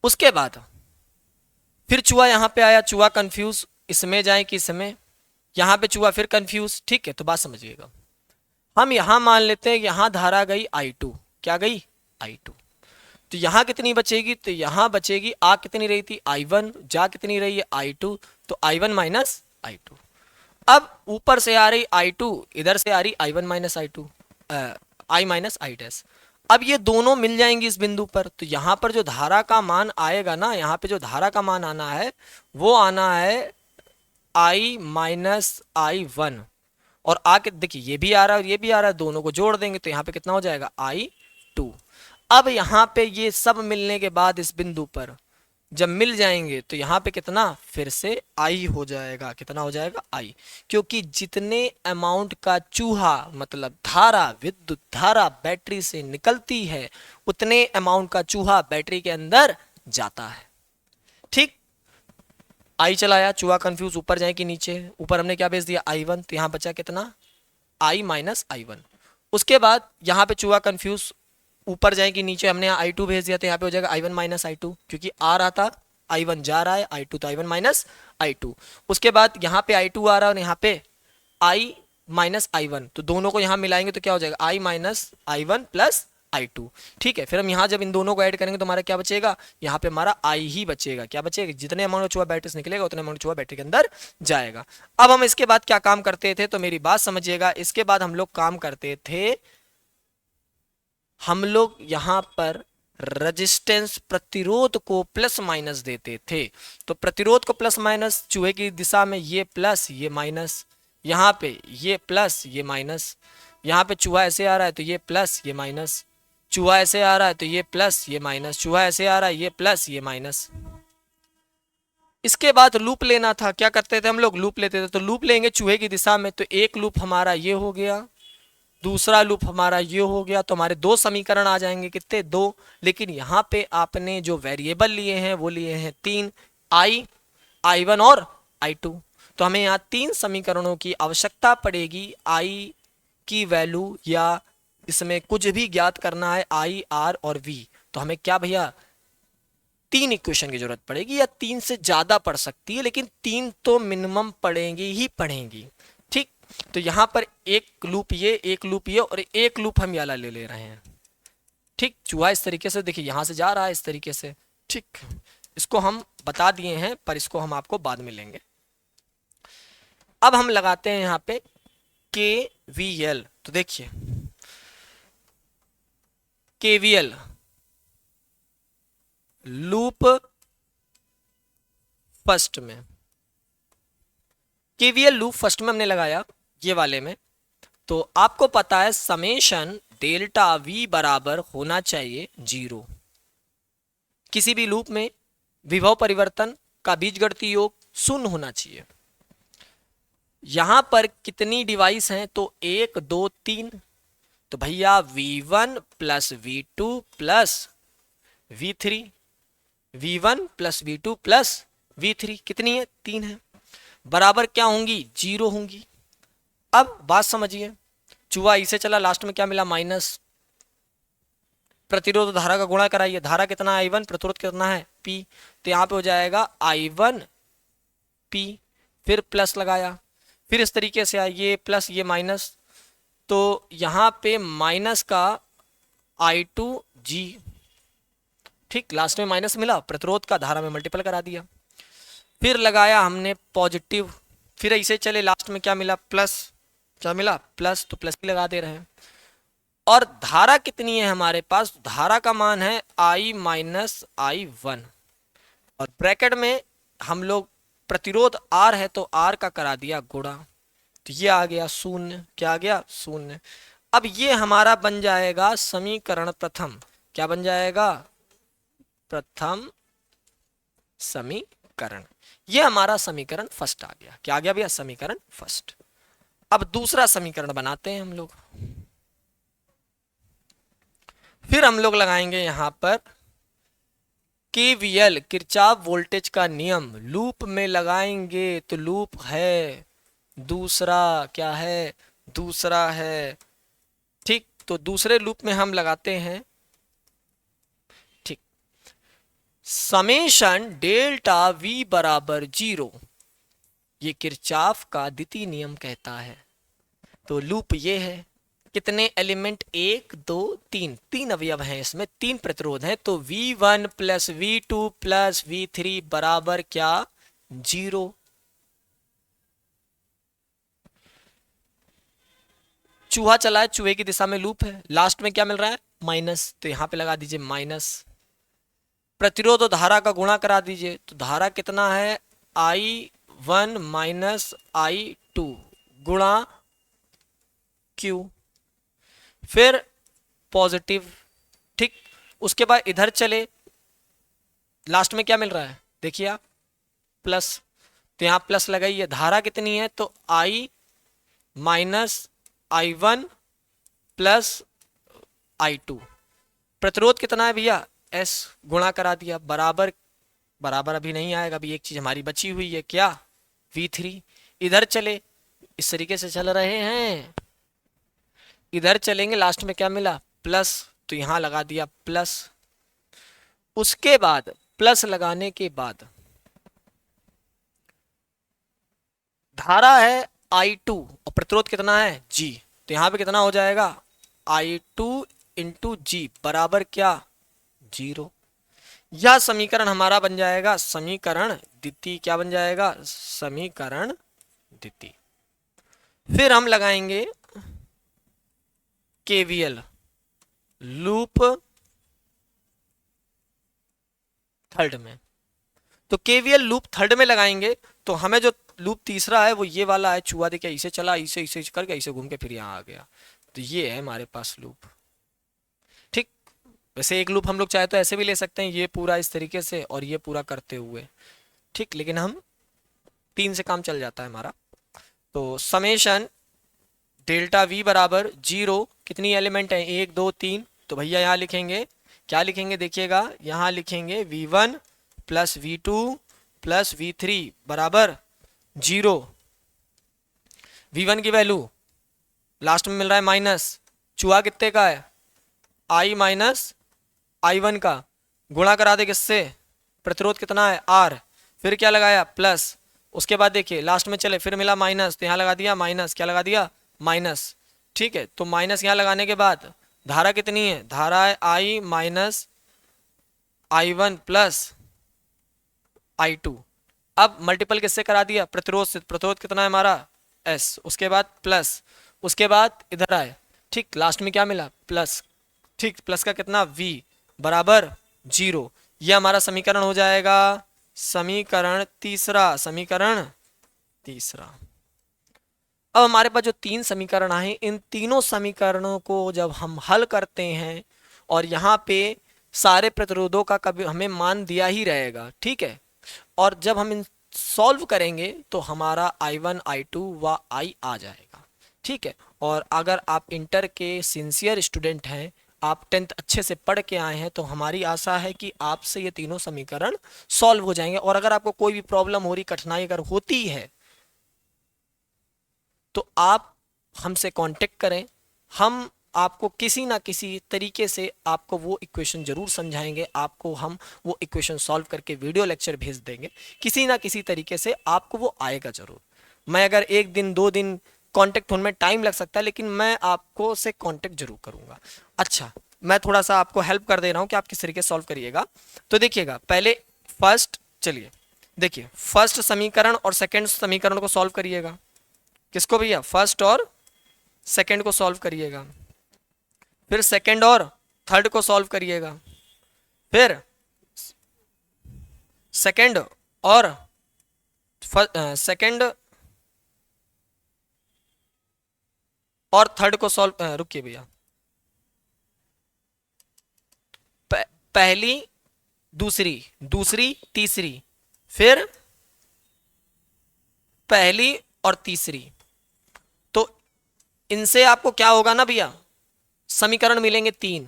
उसके बाद फिर चूहा यहाँ पे आया, चूहा कंफ्यूज, इसमें जाए कि इसमें, यहाँ पे चूहा फिर कंफ्यूज। ठीक है, तो बात समझिएगा। हम यहाँ मान लेते हैं यहाँ धारा गई I2। क्या गई? I2। तो यहाँ कितनी बचेगी? तो यहाँ बचेगी, आ कितनी रही थी? I1, जा कितनी रही है? I2। तो I1 माइनस I2। अब ऊपर से आ रही I2, इधर से आ रही I1 minus I2, I minus I dash. अब ये दोनों मिल जाएंगी इस बिंदु पर। तो यहाँ पर जो धारा का मान आएगा ना, यहाँ पे जो धारा का मान आना है वो आना है I माइनस I1। और आके देखिए ये भी आ रहा है और ये भी आ रहा है, दोनों को जोड़ देंगे तो यहाँ पे कितना हो जाएगा? I2। अब यहाँ पे ये सब मिलने के बाद इस बिंदु पर जब मिल जाएंगे तो यहाँ पे कितना फिर से आई हो जाएगा, कितना हो जाएगा आई, क्योंकि जितने अमाउंट का चूहा मतलब धारा, विद्युत धारा बैटरी से निकलती है उतने अमाउंट का चूहा बैटरी के अंदर जाता है। ठीक, आई चलाया, चूहा कंफ्यूज, ऊपर जाए कि नीचे, ऊपर हमने क्या भेज दिया I1, तो यहाँ बचा कितना I माइनस I1। उसके बाद यहाँ पे चूहा कंफ्यूज, ऊपर जाए कि नीचे, हमने यहाँ I2 भेज दिया, तो यहाँ पे हो जाएगा I1 माइनस I2, क्योंकि आ रहा था I1 जा रहा है, I2 तो I1 माइनस I2। उसके बाद यहाँ पे I2 आ रहा है और यहाँ पे I माइनस I1, तो दोनों को यहाँ मिलाएंगे तो क्या हो जाएगा I minus I1 plus I2। ठीक है, फिर हम यहाँ जब इन दोनों को ऐड करेंगे तो हमारा क्या बचेगा, यहाँ पे हमारा I ही बचेगा। क्या बचेगा, जितने अमाउंट चूहा बैटरी से निकलेगा उतने अमाउंट चूहा बैटरी के अंदर जाएगा। अब हम इसके बाद क्या काम करते थे, तो मेरी बात समझिएगा, इसके बाद हम लोग काम करते थे, हम लोग यहाँ पर रेजिस्टेंस प्रतिरोध को प्लस माइनस देते थे। तो प्रतिरोध को प्लस माइनस, चूहे की दिशा में ये प्लस ये माइनस, यहाँ पे ये प्लस ये माइनस, यहाँ पे चूहा ऐसे आ रहा है तो ये प्लस ये माइनस, चूहा ऐसे आ रहा है तो ये प्लस ये माइनस, चूहा ऐसे आ रहा है ये प्लस ये माइनस। इसके बाद लूप लेना था, क्या करते थे हम लोग, लूप लेते थे। तो लूप लेंगे चूहे की दिशा में, तो एक लूप हमारा ये हो गया, दूसरा लूप हमारा ये हो गया, तो हमारे दो समीकरण आ जाएंगे, कितने, दो। लेकिन यहाँ पे आपने जो वेरिएबल लिए हैं वो लिए हैं तीन, I, I1 और I2। तो हमें यहाँ तीन समीकरणों की आवश्यकता पड़ेगी, I की वैल्यू या इसमें कुछ भी ज्ञात करना है, I, R और V। तो हमें क्या भैया, तीन इक्वेशन की जरूरत पड़ेगी, या तीन से ज्यादा पड़ सकती है, लेकिन तीन तो मिनिमम पड़ेंगी ही पड़ेंगी। ठीक, तो यहां पर एक लूप ये, एक लूप ये और एक लूप हम याला ले रहे हैं। ठीक, चूहा इस तरीके से देखिए यहां से जा रहा है इस तरीके से। ठीक, इसको हम बता दिए हैं पर इसको हम आपको बाद में लेंगे। अब हम लगाते हैं यहाँ पे KVL। तो देखिए KVL लूप फर्स्ट में, KVL लूप फर्स्ट में हमने लगाया ये वाले में। तो आपको पता है समेशन डेल्टा V बराबर होना चाहिए 0। किसी भी लूप में विभव परिवर्तन का बीजगणितीय योग 0 होना चाहिए। यहां पर कितनी डिवाइस हैं, तो 1 2 3। तो भैया V1 plus V2 plus V3, V1 plus V2 plus V3 कितनी है, 3 है, बराबर क्या होंगी, 0 होंगी। अब बात समझिए, चूहा इसे चला, लास्ट में क्या मिला, माइनस। प्रतिरोध धारा का गुणा कराइए, धारा कितना है I1, प्रतिरोध कितना है P, तो यहाँ पे हो जाएगा I1 P, फिर प्लस लगाया, फिर इस तरीके से आया ये प्लस ये माइनस, तो यहाँ पे माइनस का I2G। ठीक, लास्ट में माइनस मिला, प्रतिरोध का धारा में मल्टीपल करा दिया, फिर लगाया हमने पॉजिटिव, फिर ऐसे चले, लास्ट में क्या मिला, प्लस, क्या मिला, प्लस, तो प्लस ही लगा दे रहे हैं। और धारा कितनी है हमारे पास, धारा का मान है I माइनस I1, और ब्रैकेट में हम लोग प्रतिरोध R है तो R का करा दिया गुणा, तो ये आ गया 0। क्या आ गया, 0। अब ये हमारा बन जाएगा समीकरण प्रथम। क्या बन जाएगा, प्रथम समीकरण। ये हमारा समीकरण फर्स्ट आ गया। क्या आ गया भैया, समीकरण फर्स्ट। अब दूसरा समीकरण बनाते हैं हम लोग, फिर हम लोग लगाएंगे यहां पर KVL किरचॉफ वोल्टेज का नियम लूप में लगाएंगे। तो लूप है दूसरा, क्या है, दूसरा है। ठीक, तो दूसरे लूप में हम लगाते हैं, ठीक, समेशन डेल्टा V बराबर 0, ये किरचॉफ का द्वितीय नियम कहता है। तो लूप ये है, कितने एलिमेंट, 1 2 3, 3 अवयव हैं इसमें, 3 प्रतिरोध हैं। तो V1 plus V2 plus V3 बराबर क्या, 0। चूहा चला है, चूहे की दिशा में लूप है, लास्ट में क्या मिल रहा है, माइनस, तो यहां पे लगा दीजिए माइनस। प्रतिरोध और धारा का गुणा करा दीजिए, तो धारा कितना है, I1 माइनस I2 गुणा Q, फिर पॉजिटिव। ठीक, उसके बाद इधर चले, लास्ट में क्या मिल रहा है देखिए आप, प्लस, तो यहाँ प्लस लगाइए। धारा कितनी है, तो I minus I1 plus I2। प्रतिरोध कितना है भैया, S, गुणा करा दिया, बराबर, बराबर अभी नहीं आएगा, अभी एक चीज हमारी बची हुई है, क्या, V3। इधर चले, इस तरीके से चल रहे हैं, इधर चलेंगे, लास्ट में क्या मिला, प्लस, तो यहां लगा दिया प्लस। उसके बाद प्लस लगाने के बाद धारा है I2 और प्रतिरोध कितना है G, तो यहां पे कितना हो जाएगा, I2 इंटू जी बराबर क्या, 0। यह समीकरण हमारा बन जाएगा समीकरण द्वितीय, क्या बन जाएगा, समीकरण द्वितीय। फिर हम लगाएंगे केवीएल लूप थर्ड में। तो केवीएल लूप थर्ड में लगाएंगे तो हमें जो लूप तीसरा है वो ये वाला है, चूहा देखिए इसे चला, इसे इसे करके इसे घूम के फिर यहाँ आ गया, तो ये है हमारे पास लूप। ठीक, वैसे एक लूप हम लोग चाहे तो ऐसे भी ले सकते हैं, ये पूरा इस तरीके से और ये पूरा करते हुए, ठीक, लेकिन हम 3 से काम चल जाता है हमारा। तो समेशन डेल्टा वी बराबर 0, कितनी एलिमेंट है, 1 2 3, तो भैया यहाँ लिखेंगे, क्या लिखेंगे देखिएगा, यहाँ लिखेंगे V1 plus V2 plus V3 बराबर 0। V1 की वैल्यू लास्ट में मिल रहा है माइनस, चूहा कितने का है, I माइनस I1 का, गुणा करा दे किससे, प्रतिरोध कितना है R, फिर क्या लगाया प्लस, उसके बाद देखिए लास्ट में चले फिर मिला माइनस, तो यहाँ लगा दिया माइनस, क्या लगा दिया माइनस, ठीक है। तो माइनस यहाँ लगाने के बाद धारा कितनी है, धारा है I minus I1 plus I2। अब मल्टीपल किससे करा दिया, प्रतिरोध से, प्रतिरोध कितना है हमारा S, उसके बाद प्लस, उसके बाद इधर आए, ठीक, लास्ट में क्या मिला प्लस, ठीक, प्लस का कितना V बराबर 0। यह हमारा समीकरण हो जाएगा समीकरण तीसरा, समीकरण तीसरा। अब हमारे पास जो 3 समीकरण आए, इन तीनों समीकरणों को जब हम हल करते हैं और यहाँ पे सारे प्रतिरोधों का कभी हमें मान दिया ही रहेगा, ठीक है, और जब हम इन सॉल्व करेंगे तो हमारा I1 I2 व I आ जाएगा, ठीक है। और अगर आप इंटर के सिंसियर स्टूडेंट हैं, आप 10th अच्छे से पढ़ के आए हैं, तो हमारी आशा है कि आपसे ये तीनों समीकरण सॉल्व हो जाएंगे। और अगर आपको कोई भी प्रॉब्लम हो रही, कठिनाई अगर होती है, तो आप हमसे कांटेक्ट करें, हम आपको किसी ना किसी तरीके से आपको वो इक्वेशन जरूर समझाएंगे, आपको हम वो इक्वेशन सॉल्व करके वीडियो लेक्चर भेज देंगे, किसी ना किसी तरीके से आपको वो आएगा जरूर। मैं अगर 1 दिन 2 दिन कांटेक्ट होने में टाइम लग सकता है, लेकिन मैं आपको से कांटेक्ट जरूर करूंगा। अच्छा, मैं थोड़ा सा आपको हेल्प कर दे रहा हूं कि आप किस तरीके से सॉल्व करिएगा। तो देखिएगा, पहले फर्स्ट, चलिए देखिए, फर्स्ट समीकरण और सेकेंड समीकरण को सॉल्व करिएगा। किसको भैया, फर्स्ट और सेकेंड को सॉल्व करिएगा, फिर सेकेंड और थर्ड को सॉल्व करिएगा, फिर सेकेंड और सेकेंड और थर्ड को सॉल्व, रुकिए भैया, पहली दूसरी, दूसरी तीसरी, फिर पहली और तीसरी। तो इनसे आपको क्या होगा ना भैया, समीकरण मिलेंगे 3,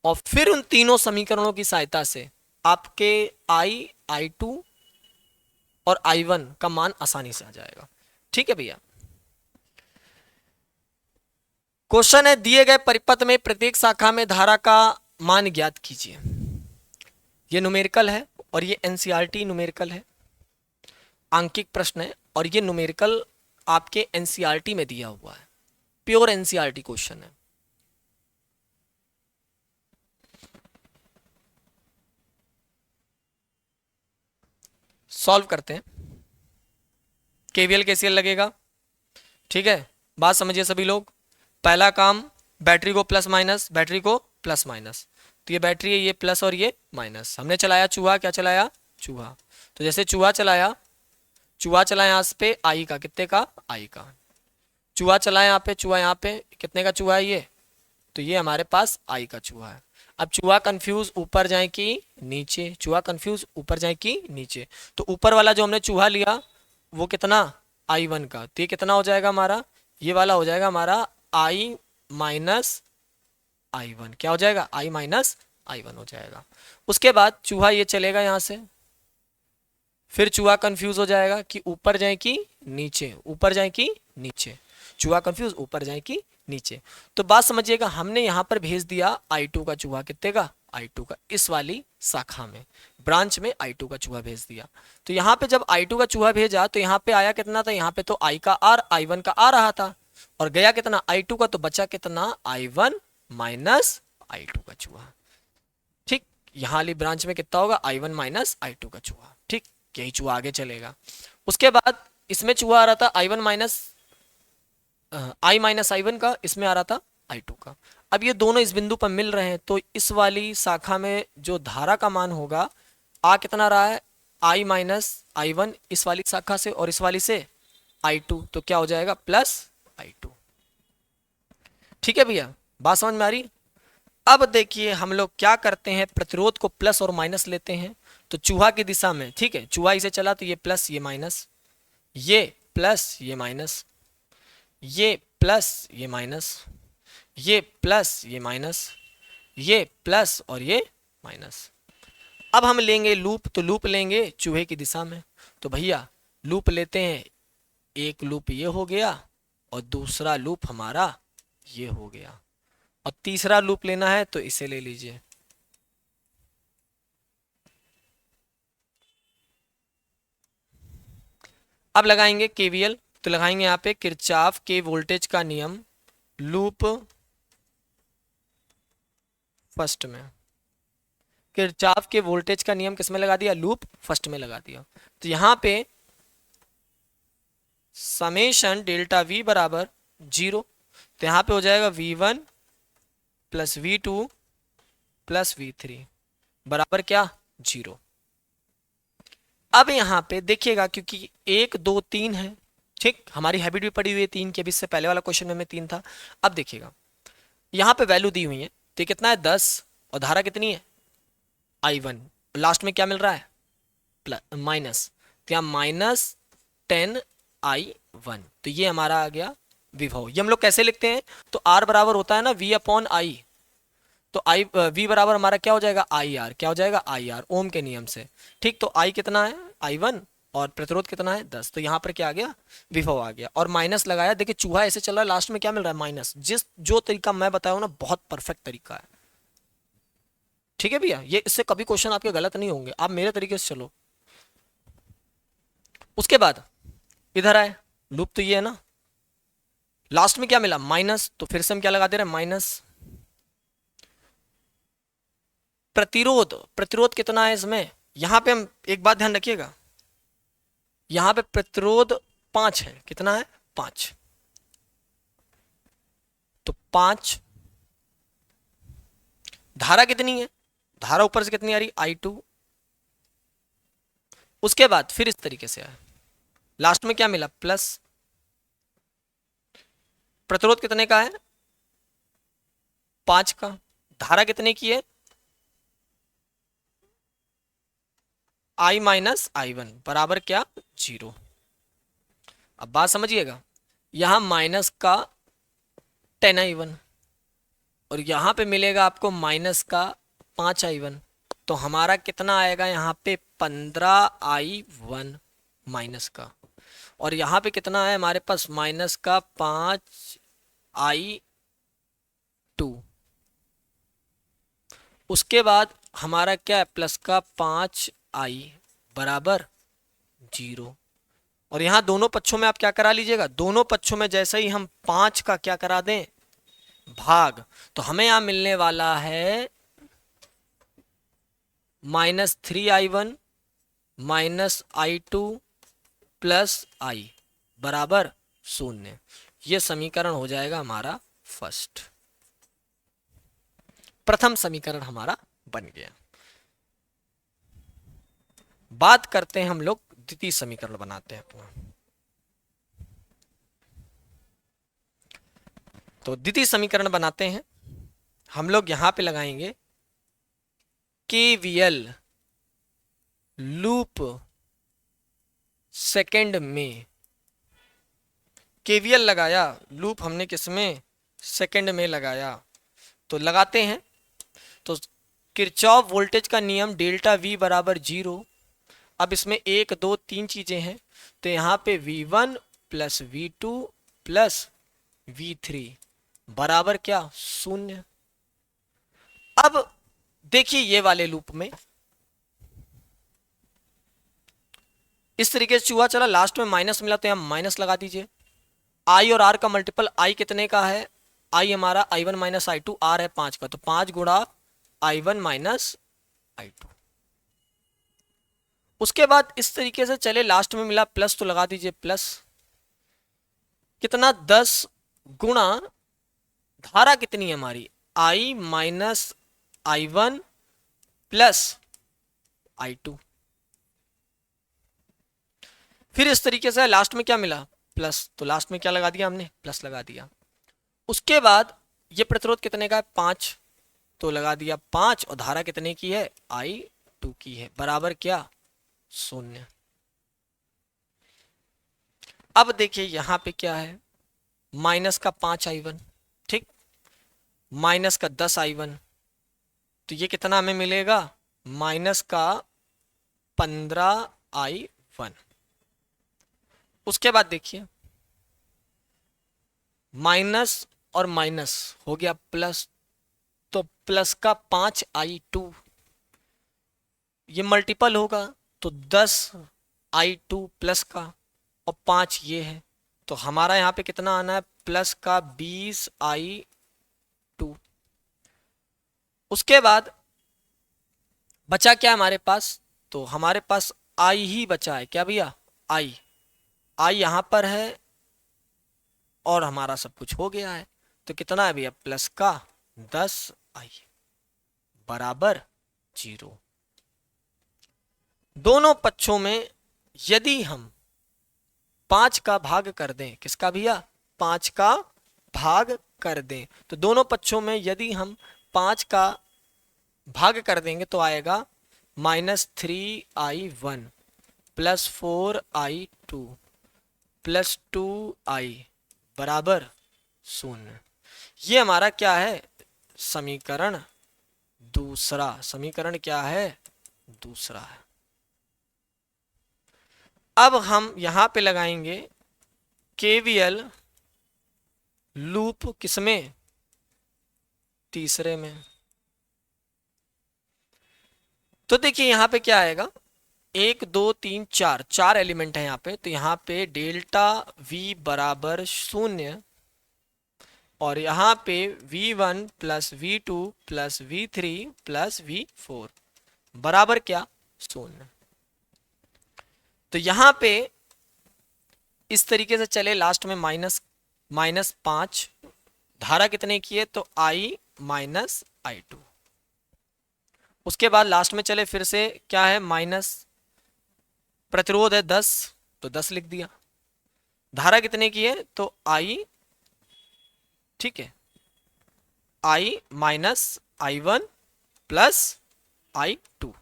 और फिर उन तीनों समीकरणों की सहायता से आपके I, I2 और I1 का मान आसानी से आ जाएगा, ठीक है भैया। क्वेश्चन है, दिए गए परिपथ में प्रत्येक शाखा में धारा का मान ज्ञात कीजिए। ये न्यूमेरिकल है और ये एनसीईआरटी न्यूमेरिकल है, आंकिक प्रश्न है, और ये न्यूमेरिकल आपके एनसीईआरटी में दिया हुआ है, प्योर एनसीईआरटी क्वेश्चन है। सॉल्व करते हैं, केवीएल केसीएल लगेगा, ठीक है। बात समझिए सभी लोग, पहला काम, बैटरी को प्लस माइनस, बैटरी को प्लस माइनस, तो ये बैटरी है, ये प्लस और ये माइनस। हमने चलाया चूहा, क्या चलाया, चूहा, तो जैसे चूहा चलाया, चूहा चलाया यहाँ पे आई का, कितने का, आई का, चूहा चलाया यहाँ पे, चूहा यहाँ पे, कितने का चूहा है ये, तो ये हमारे पास आई का चूहा है। अब चूहा कंफ्यूज ऊपर जाए कि नीचे, चूहा कंफ्यूज ऊपर जाए कि नीचे। तो ऊपर वाला जो हमने चूहा लिया वो कितना, I1 का, तो ये कितना हो जाएगा हमारा, ये वाला हो जाएगा हमारा I माइनस I1। क्या हो जाएगा, I माइनस I1 हो जाएगा। उसके बाद चूहा ये चलेगा यहाँ से, फिर चूहा कंफ्यूज हो जाएगा कि ऊपर जाए कि नीचे, ऊपर जाए कि नीचे, चूहा कंफ्यूज ऊपर जाए कि नीचे। तो बात समझिएगा, हमने यहाँ पर भेज दिया I2 का चूहा, कितने का, I2 का, इस वाली शाखा में, ब्रांच में I2 का चूहा भेज दिया। तो यहाँ पे जब I2 का चूहा भेजा तो यहाँ पे आया कितना था, यहाँ पे तो I का R I1 का आ रहा था, और गया कितना I2 का, तो बचा कितना I1 माइनस I2 का चूहा। ठीक, यहाँ वाली ब्रांच में कितना होगा, I1 माइनस I2 का चूहा। ठीक, यही चूहा आगे चलेगा। उसके बाद इसमें चूहा आ रहा था I1 minus I minus I1 का, इसमें आ रहा था I2 का। अब ये दोनों इस बिंदु पर मिल रहे हैं, तो इस वाली शाखा में जो धारा का मान होगा, आ कितना रहा है, I माइनस I1 इस वाली शाखा से, और इस वाली से I2, तो क्या हो जाएगा, प्लस I2। ठीक है भैया, बात समझ में आ रही। अब देखिए हम लोग क्या करते हैं, प्रतिरोध को प्लस और माइनस लेते हैं। तो चूहा की दिशा में, ठीक है, चूहा इसे चला तो ये प्लस ये माइनस, ये प्लस ये माइनस, ये प्लस ये माइनस, ये प्लस ये माइनस, ये प्लस और ये माइनस। अब हम लेंगे लूप, तो लूप लेंगे चूहे की दिशा में। तो भैया लूप लेते हैं, एक लूप ये हो गया और दूसरा लूप हमारा ये हो गया, और तीसरा लूप लेना है तो इसे ले लीजिए। अब लगाएंगे केवीएल, तो लगाएंगे यहाँ पे किरचॉफ के वोल्टेज का नियम, लूप फर्स्ट में। किरचॉफ के वोल्टेज का नियम किसमें लगा दिया, लूप फर्स्ट में लगा दिया। तो यहाँ पे समेशन डेल्टा वी बराबर 0, तो यहाँ पे हो जाएगा V1 plus V2 plus V3 बराबर क्या, 0। अब यहाँ पे देखिएगा, क्योंकि 1 2 3 है, ठीक, हमारी हैबिट भी पड़ी हुई है 3 की, अभी इससे पहले वाला क्वेश्चन में 3 था। अब देखिएगा यहाँ पे वैल्यू दी हुई है, तो कितना है 10, और धारा कितनी है I1, लास्ट में क्या मिल रहा है, प्लस माइनस, तो यहाँ माइनस 10I1, तो ये हमारा आ गया विभव। ये हम लोग कैसे लिखते हैं, तो R बराबर होता है ना V अपॉन I, तो I V बराबर हमारा क्या हो जाएगा IR, क्या हो जाएगा IR, ओम के नियम से। ठीक, तो I कितना है I1 और प्रतिरोध कितना है 10, तो यहाँ पर क्या आ गया, विभव आ गया, और माइनस लगाया। देखिए चूहा ऐसे चल रहा है, लास्ट में क्या मिल रहा है, माइनस। जो तरीका मैं बताया हूँ ना, बहुत परफेक्ट तरीका है। ठीक है भैया, ये इससे कभी क्वेश्चन आपके गलत नहीं होंगे, आप मेरे तरीके से चलो। उसके बाद इधर आए, लूप तो ये है ना, लास्ट में क्या मिला माइनस, तो फिर से हम क्या लगा दे रहे हैं, माइनस। प्रतिरोध, प्रतिरोध कितना है इसमें, यहां पे हम एक बात ध्यान रखिएगा, यहां पे प्रतिरोध 5 है, कितना है 5, तो 5। धारा कितनी है, धारा ऊपर से कितनी आ रही I2। उसके बाद फिर इस तरीके से आया, लास्ट में क्या मिला प्लस। प्रतिरोध कितने का है 5 का, धारा कितने की है I माइनस I1 बराबर क्या 0। अब बात समझिएगा, यहां माइनस का 10I1 और यहां पे मिलेगा आपको माइनस का 5I1, तो हमारा कितना आएगा यहाँ पे 15I1 माइनस का, और यहाँ पे कितना है हमारे पास माइनस का 5I2। उसके बाद हमारा क्या है प्लस का 5I बराबर 0, और यहाँ दोनों पक्षों में आप क्या करा लीजिएगा, दोनों पक्षों में जैसे ही हम 5 का क्या करा दें भाग, तो हमें यहाँ मिलने वाला है minus 3I1 minus I2 plus I बराबर 0। ये समीकरण हो जाएगा हमारा फर्स्ट, प्रथम समीकरण हमारा बन गया। बात करते हैं हम लोग द्वितीय समीकरण बनाते हैं अपना। तो द्वितीय समीकरण बनाते हैं, हम लोग यहां पे लगाएंगे KVL लूप सेकंड में। KVL लगाया, लूप हमने किसमें, सेकंड में लगाया। तो लगाते हैं, तो किरचॉफ वोल्टेज का नियम डेल्टा V बराबर 0। अब इसमें 1 2 3 चीजें हैं, तो यहाँ पे V1 plus V2 plus V3 बराबर क्या, 0। अब देखिए ये वाले लूप में इस तरीके से चूहा चला, लास्ट में माइनस मिला तो यहाँ माइनस लगा दीजिए। आई और आर का मल्टीपल, आई कितने का है, आई हमारा I1 माइनस I2, आर है 5 का, तो 5 गुणा I1 माइनस I2। उसके बाद इस तरीके से चले, लास्ट में मिला प्लस तो लगा दीजिए प्लस, कितना 10 गुणा धारा कितनी है हमारी, I minus I1 plus I2। फिर इस तरीके से लास्ट में क्या मिला, प्लस, तो लास्ट में क्या लगा दिया हमने, प्लस लगा दिया। उसके बाद ये प्रतिरोध कितने का है, 5, तो लगा दिया 5, और धारा कितने की है, I2 की है, बराबर क्या, 0। अब देखिए यहां पे क्या है, माइनस का 5 I1, ठीक, माइनस का 10 I1, तो ये कितना हमें मिलेगा, माइनस का 15 I1। उसके बाद देखिए माइनस और माइनस हो गया प्लस, तो प्लस का 5 I2, ये मल्टीपल होगा तो 10 I2 प्लस का, और 5 ये है, तो हमारा यहाँ पे कितना आना है, प्लस का 20 I2। उसके बाद बचा क्या हमारे पास, तो हमारे पास I ही बचा है, क्या भैया, I यहाँ पर है, और हमारा सब कुछ हो गया है, तो कितना है भैया, प्लस का 10 I बराबर 0। दोनों पक्षों में यदि हम 5 का भाग कर दें, किसका भैया, 5 का भाग कर दें, तो दोनों पक्षों में यदि हम 5 का भाग कर देंगे तो आएगा -3I1 plus 4I2 plus 2I बराबर 0। ये हमारा क्या है, समीकरण दूसरा, समीकरण क्या है, दूसरा है। अब हम यहां पे लगाएंगे KVL लूप किसमें, तीसरे में। तो देखिए यहां पे क्या आएगा, 1 2 3 4, 4 एलिमेंट है यहाँ पे, तो यहाँ पे डेल्टा V बराबर 0, और यहाँ पे V1 plus V2 plus V3 plus V4 बराबर क्या, 0। तो यहाँ पे इस तरीके से चले, लास्ट में -5, धारा कितने की है, तो I माइनस I2। उसके बाद लास्ट में चले, फिर से क्या है, माइनस, प्रतिरोध है 10, तो 10 लिख दिया, धारा कितने की है, तो I, ठीक है, I minus I1 plus I2।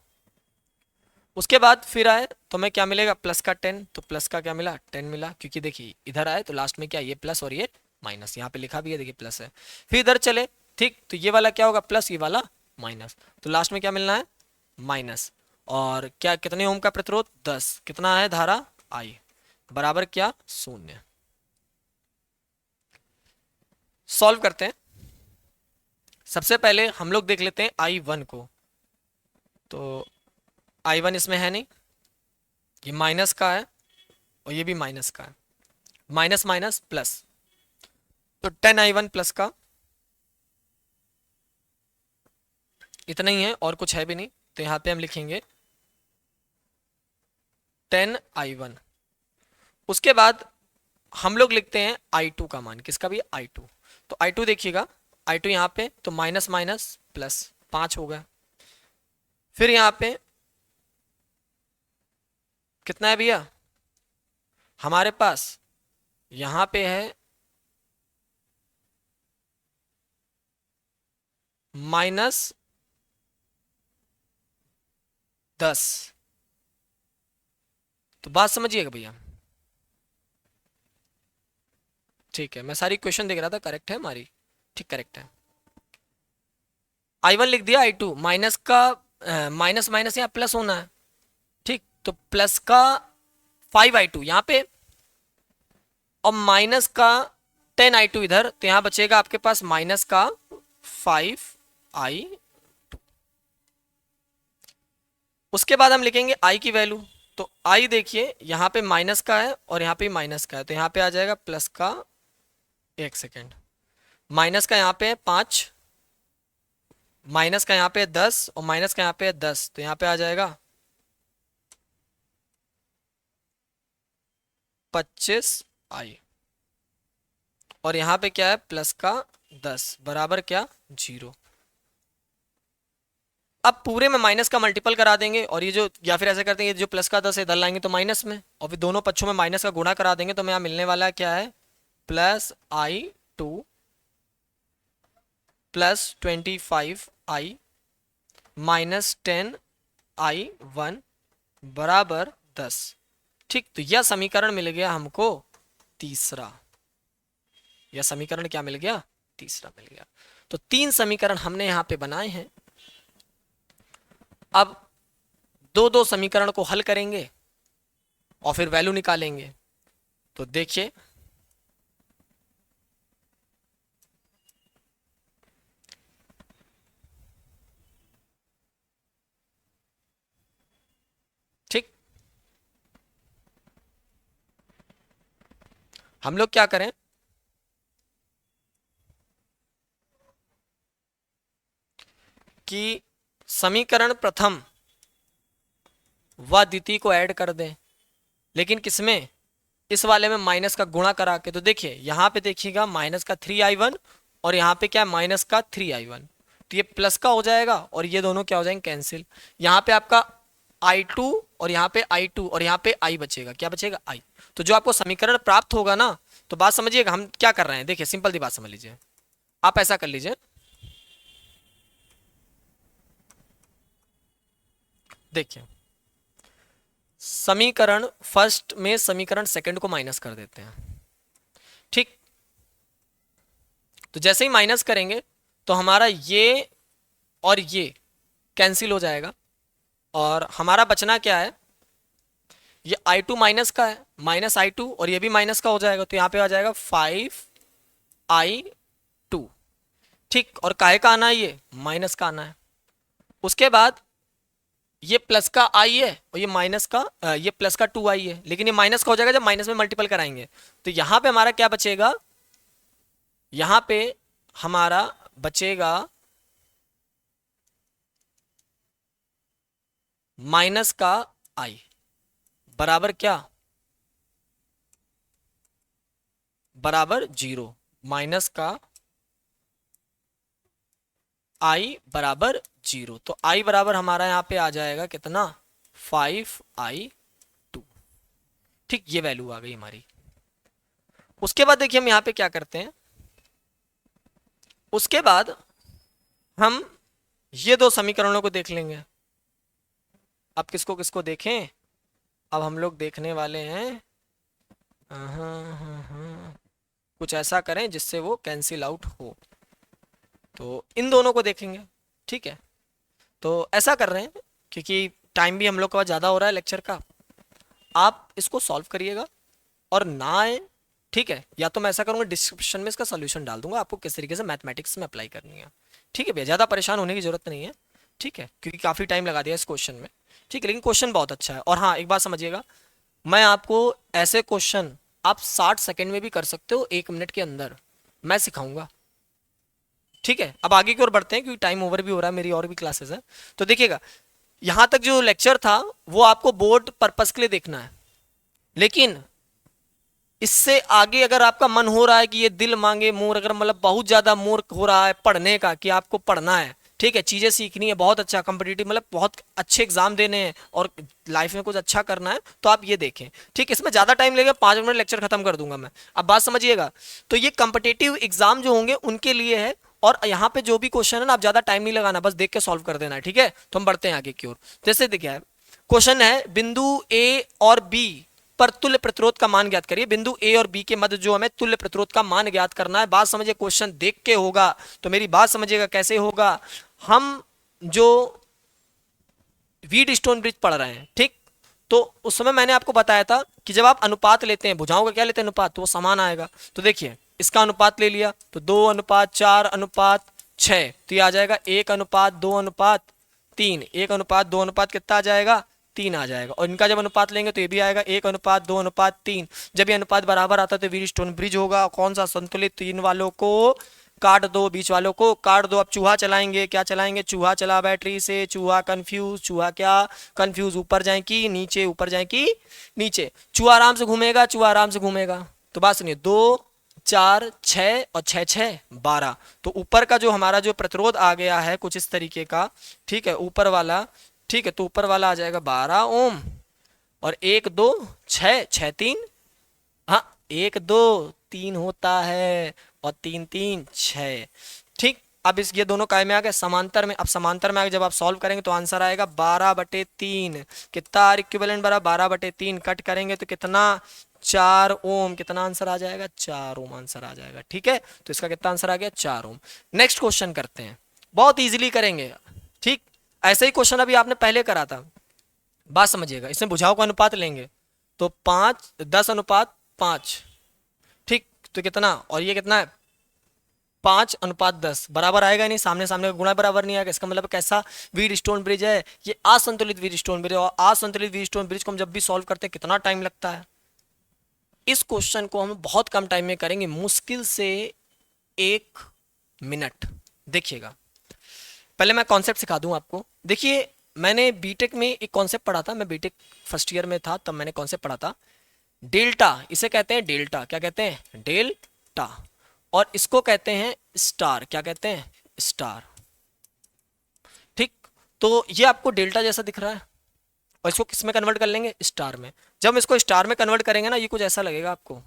उसके बाद फिर आए तो हमें क्या मिलेगा, प्लस का 10, तो प्लस का क्या मिला, 10 मिला, क्योंकि देखिए इधर आए तो लास्ट में क्या, ये प्लस और ये माइनस, यहाँ पे लिखा भी है देखिए प्लस है। फिर इधर चले, ठीक, तो ये वाला क्या होगा, प्लस, ये वाला माइनस, तो लास्ट में क्या मिलना है, माइनस, और क्या, कितने ओम का प्रतिरोध, 10, कितना है धारा, I बराबर क्या, 0। सॉल्व करते हैं। सबसे पहले हम लोग देख लेते हैं I1 को, तो I1 इसमें है नहीं, ये माइनस का है और ये भी माइनस का है, माइनस माइनस प्लस, तो 10I1 प्लस का इतना ही है और कुछ है भी नहीं, तो यहाँ पे हम लिखेंगे 10I1। उसके बाद हम लोग लिखते हैं I2 का मान, किसका भी, I2, तो I2 देखिएगा, I2 यहाँ पे तो माइनस माइनस प्लस 5 हो गया। फिर यहाँ पे कितना है भैया, हमारे पास यहाँ पे है -10। तो बात समझिएगा भैया। ठीक है, मैं सारी क्वेश्चन देख रहा था, करेक्ट है हमारी, ठीक करेक्ट है। I1 लिख दिया, I2 माइनस का माइनस माइनस यहाँ प्लस होना है, ठीक, तो प्लस का 5I2 यहाँ पे और माइनस का 10I2 इधर, तो यहाँ बचेगा आपके पास माइनस का 5I। उसके बाद हम लिखेंगे I की वैल्यू, तो I देखिए यहाँ पे माइनस का है और यहाँ पे माइनस का है, तो यहाँ पे आ जाएगा प्लस का, एक सेकेंड, माइनस का यहाँ पे है 5, माइनस का यहाँ पे 10 और माइनस का यहाँ पे 10, तो यहाँ पे आ जाएगा 25I। और यहाँ पे क्या है, प्लस का 10 बराबर क्या, 0। अब पूरे में माइनस का मल्टीपल करा देंगे और ये जो, या फिर ऐसे करते हैं, जो प्लस का 10 इधर लाएंगे तो माइनस में, और फिर दोनों पक्षों में माइनस का गुणा करा देंगे, तो मैं यहाँ मिलने वाला है क्या है, +I2 + 25I -10I1 बराबर 10। ठीक, तो यह समीकरण मिल गया हमको तीसरा। यह समीकरण क्या मिल गया, तीसरा मिल गया। तो 3 समीकरण हमने यहां पे बनाए हैं। अब दो दो समीकरण को हल करेंगे और फिर वैल्यू निकालेंगे। तो देखिए, ठीक, हम लोग क्या करें कि समीकरण प्रथम व द्वितीय को ऐड कर दें, लेकिन किसमें, इस वाले में माइनस का गुणा करा के। तो देखिए यहां पे देखिएगा माइनस का 3I1 और यहाँ पे क्या है, माइनस का 3I1, तो ये प्लस का हो जाएगा और ये दोनों क्या हो जाएंगे, कैंसिल। यहाँ पे आपका I2 और यहाँ पे I2 और यहाँ पे I बचेगा, क्या बचेगा, I। तो जो आपको समीकरण प्राप्त होगा ना, तो बात समझिएगा हम क्या कर रहे हैं। देखिए सिंपल सी बात समझ लीजिए, आप ऐसा कर लीजिए, देखिए समीकरण फर्स्ट में समीकरण सेकंड को माइनस कर देते हैं, ठीक। तो जैसे ही माइनस करेंगे तो हमारा ये और ये कैंसिल हो जाएगा और हमारा बचना क्या है, ये I2 माइनस का है, -I2 और ये भी माइनस का हो जाएगा, तो यहाँ पे आ जाएगा 5I2, ठीक। और काहे का आना है, ये माइनस का आना है। उसके बाद ये प्लस का I है और ये माइनस का ये प्लस का 2I है, लेकिन ये माइनस का हो जाएगा जब माइनस में मल्टीपल कराएंगे। तो यहाँ पे हमारा क्या बचेगा, यहाँ पे हमारा बचेगा माइनस का I बराबर क्या, बराबर 0, माइनस का I बराबर 0। तो I बराबर हमारा यहाँ पे आ जाएगा कितना, 5I2, ठीक, ये वैल्यू आ गई हमारी। उसके बाद देखिए हम यहाँ पे क्या करते हैं, उसके बाद हम ये दो समीकरणों को देख लेंगे। अब किसको किसको देखें, अब हम लोग देखने वाले हैं कुछ ऐसा करें जिससे वो कैंसिल आउट हो, तो इन दोनों को देखेंगे, ठीक है। तो ऐसा कर रहे हैं क्योंकि टाइम भी हम लोग का ज़्यादा हो रहा है लेक्चर का, आप इसको सॉल्व करिएगा और ना आए, ठीक है, या तो मैं ऐसा करूँगा डिस्क्रिप्शन में इसका सोल्यूशन डाल दूंगा, आपको किस तरीके से मैथमेटिक्स में अप्लाई करनी है, ठीक है भैया, ज़्यादा परेशान होने की जरूरत नहीं है, ठीक है, क्योंकि काफ़ी टाइम लगा दिया इस क्वेश्चन में, ठीक है, लेकिन क्वेश्चन बहुत अच्छा है। और हाँ एक बात समझिएगा, मैं आपको ऐसे क्वेश्चन आप 60 सेकेंड में भी कर सकते हो, 1 मिनट के अंदर मैं सिखाऊंगा, ठीक है। अब आगे की ओर बढ़ते हैं क्योंकि टाइम ओवर भी हो रहा है, मेरी और भी क्लासेस है। तो देखिएगा यहां तक जो लेक्चर था वो आपको बोर्ड पर्पस के लिए देखना है, लेकिन इससे आगे अगर आपका मन हो रहा है कि ये दिल मांगे मोर, अगर मतलब बहुत ज्यादा मोर हो रहा है पढ़ने का, कि आपको पढ़ना है, ठीक है, चीजें सीखनी है, बहुत अच्छा कॉम्पिटिटिव मतलब बहुत अच्छे एग्जाम देने हैं और लाइफ में कुछ अच्छा करना है, तो आप ये देखें, ठीक है। इसमें ज्यादा टाइम लगेगा, 5 मिनट लेक्चर खत्म कर दूंगा मैं। अब बात समझिएगा, तो ये कॉम्पिटिटिव एग्जाम जो होंगे उनके लिए है, और यहाँ पे जो भी क्वेश्चन है ना, आप ज्यादा टाइम नहीं लगाना, बस देख के सॉल्व कर देना है, ठीक है। तो हम बढ़ते हैं आगे की ओर। जैसे देखिए क्वेश्चन है, बिंदु ए और बी पर तुल्य प्रतिरोध का मान ज्ञात करिए। बिंदु ए और बी के मध्य जो हमें तुल्य प्रतिरोध का मान ज्ञात करना है। बात समझिए, क्वेश्चन देख के होगा, तो मेरी बात समझिएगा कैसे होगा। हम जो व्हीटस्टोन ब्रिज पढ़ रहे हैं, ठीक, तो उस समय मैंने आपको बताया था कि जब आप अनुपात लेते हैं, भुजाओं का क्या लेते हैं अनुपात, तो वो समान आएगा। तो देखिए इसका अनुपात ले लिया तो 2:4:6, तो ये आ जाएगा 1:2:3। 1:2 कितना आ जाएगा, 3 आ जाएगा। और इनका जब अनुपात लेंगे तो ये भी आएगा 1:2:3। जब ये अनुपात बराबर आता है तो व्हीटस्टोन ब्रिज होगा। कौन सा, संतुलित। तीन वालों को काट दो, बीच वालों को काट दो। अब चूहा चलाएंगे, क्या चलाएंगे, चूहा चला बैटरी से, चूहा कंफ्यूज। चूहा क्या कंफ्यूज, ऊपर जाए कि नीचे, ऊपर जाए कि नीचे। चूहा आराम से घूमेगा, चूहा आराम से घूमेगा। तो बात सुनिए, 2 4 6 और 6 6 12। तो ऊपर का जो हमारा जो प्रतिरोध आ गया है कुछ इस तरीके का, ठीक है, ऊपर वाला, ठीक है। तो ऊपर वाला आ जाएगा 12 ओम, और 1 2 6 6 3, हाँ 1 2 3 होता है, और 3 3 6, ठीक। अब इस ये दोनों काय में आ गए, समांतर में। अब समांतर में आगे जब आप सॉल्व करेंगे तो आंसर आएगा 12/3। कितना आर इक्विवेलेंट बराबर 12/3। कट करेंगे तो कितना, 4 ओम। कितना आंसर आ जाएगा, 4 ओम आंसर आ जाएगा, ठीक है। तो इसका कितना आंसर आ गया, 4 ओम। नेक्स्ट क्वेश्चन करते हैं, बहुत इजीली करेंगे, ठीक। ऐसे ही क्वेश्चन अभी आपने पहले करा था, बात समझिएगा। इसमें भुजाओं का अनुपात लेंगे तो 10:5, ठीक। तो कितना, और ये कितना है, 5:10 बराबर आएगा नहीं, सामने सामने का गुणा बराबर नहीं आएगा। इसका मतलब कैसा व्हीटस्टोन ब्रिज है, ये असंतुलित व्हीटस्टोन ब्रिज। और असंतुलित व्हीटस्टोन ब्रिज को हम जब भी सॉल्व करते हैं कितना टाइम लगता है। इस क्वेश्चन को हम बहुत कम टाइम में करेंगे, मुश्किल से 1 मिनट। देखिएगा, पहले मैं कॉन्सेप्ट सिखा दूं आपको। देखिए मैंने बीटेक में एक कॉन्सेप्ट पढ़ा था, मैं बीटेक फर्स्ट ईयर में था तब मैंने कॉन्सेप्ट पढ़ा था, डेल्टा। इसे कहते हैं डेल्टा, क्या कहते हैं, डेल्टा। और इसको कहते हैं स्टार, क्या कहते हैं, स्टार, ठीक। तो ये आपको डेल्टा जैसा दिख रहा है, और इसको किस में कन्वर्ट कर लेंगे, स्टार में। जब हम इसको स्टार में कन्वर्ट करेंगे ना, ये कुछ ऐसा लगेगा आपको,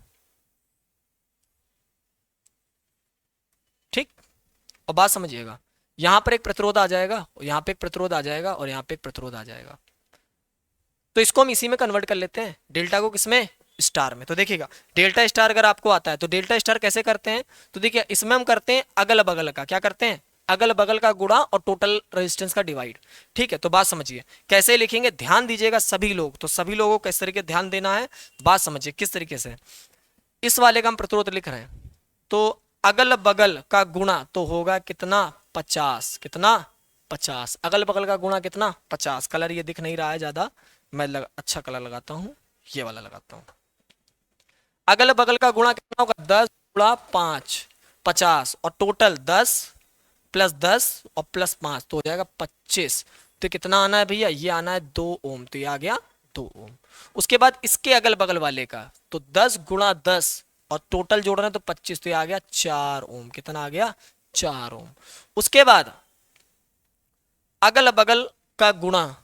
ठीक। और बात समझिएगा, यहां पर एक प्रतिरोध आ जाएगा, और यहां पे एक प्रतिरोध आ जाएगा, और यहां पे एक प्रतिरोध आ जाएगा। तो इसको हम इसी में कन्वर्ट कर लेते हैं, डेल्टा को किसमें, स्टार में। तो देखिएगा डेल्टा स्टार अगर आपको आता है तो डेल्टा स्टार कैसे करते हैं, तो देखिए इसमें हम करते हैं अगल बगल का, क्या करते हैं, अगल बगल का गुणा और टोटल रेजिस्टेंस का डिवाइड, ठीक है। तो बात समझिए कैसे लिखेंगे, ध्यान दीजिएगा सभी लोग। तो सभी लोगों को किस तरीके ध्यान देना है, बात समझिए किस तरीके से। इस वाले का हम प्रतिरोध लिख रहे हैं, तो अगल बगल का गुणा तो होगा कितना, 50। कितना, 50। अगल बगल का गुणा कितना, 50। कलर ये दिख नहीं रहा है ज्यादा, मैं अच्छा कलर लगाता हूं, ये वाला लगाता हूं। अगल बगल का गुणा कितना होगा, 10 गुणा 5, 50। और टोटल 10 + 10 और +5 तो हो जाएगा 25। तो कितना आना है भैया, ये आना है 2 ओम। तो ये आ गया 2 ओम। उसके बाद इसके अगल बगल वाले का, तो 10 × 10 और टोटल जोड़ रहे हैं तो 25, तो ये आ गया 4 ओम। कितना आ गया, 4 ओम। उसके बाद अगल बगल का गुणा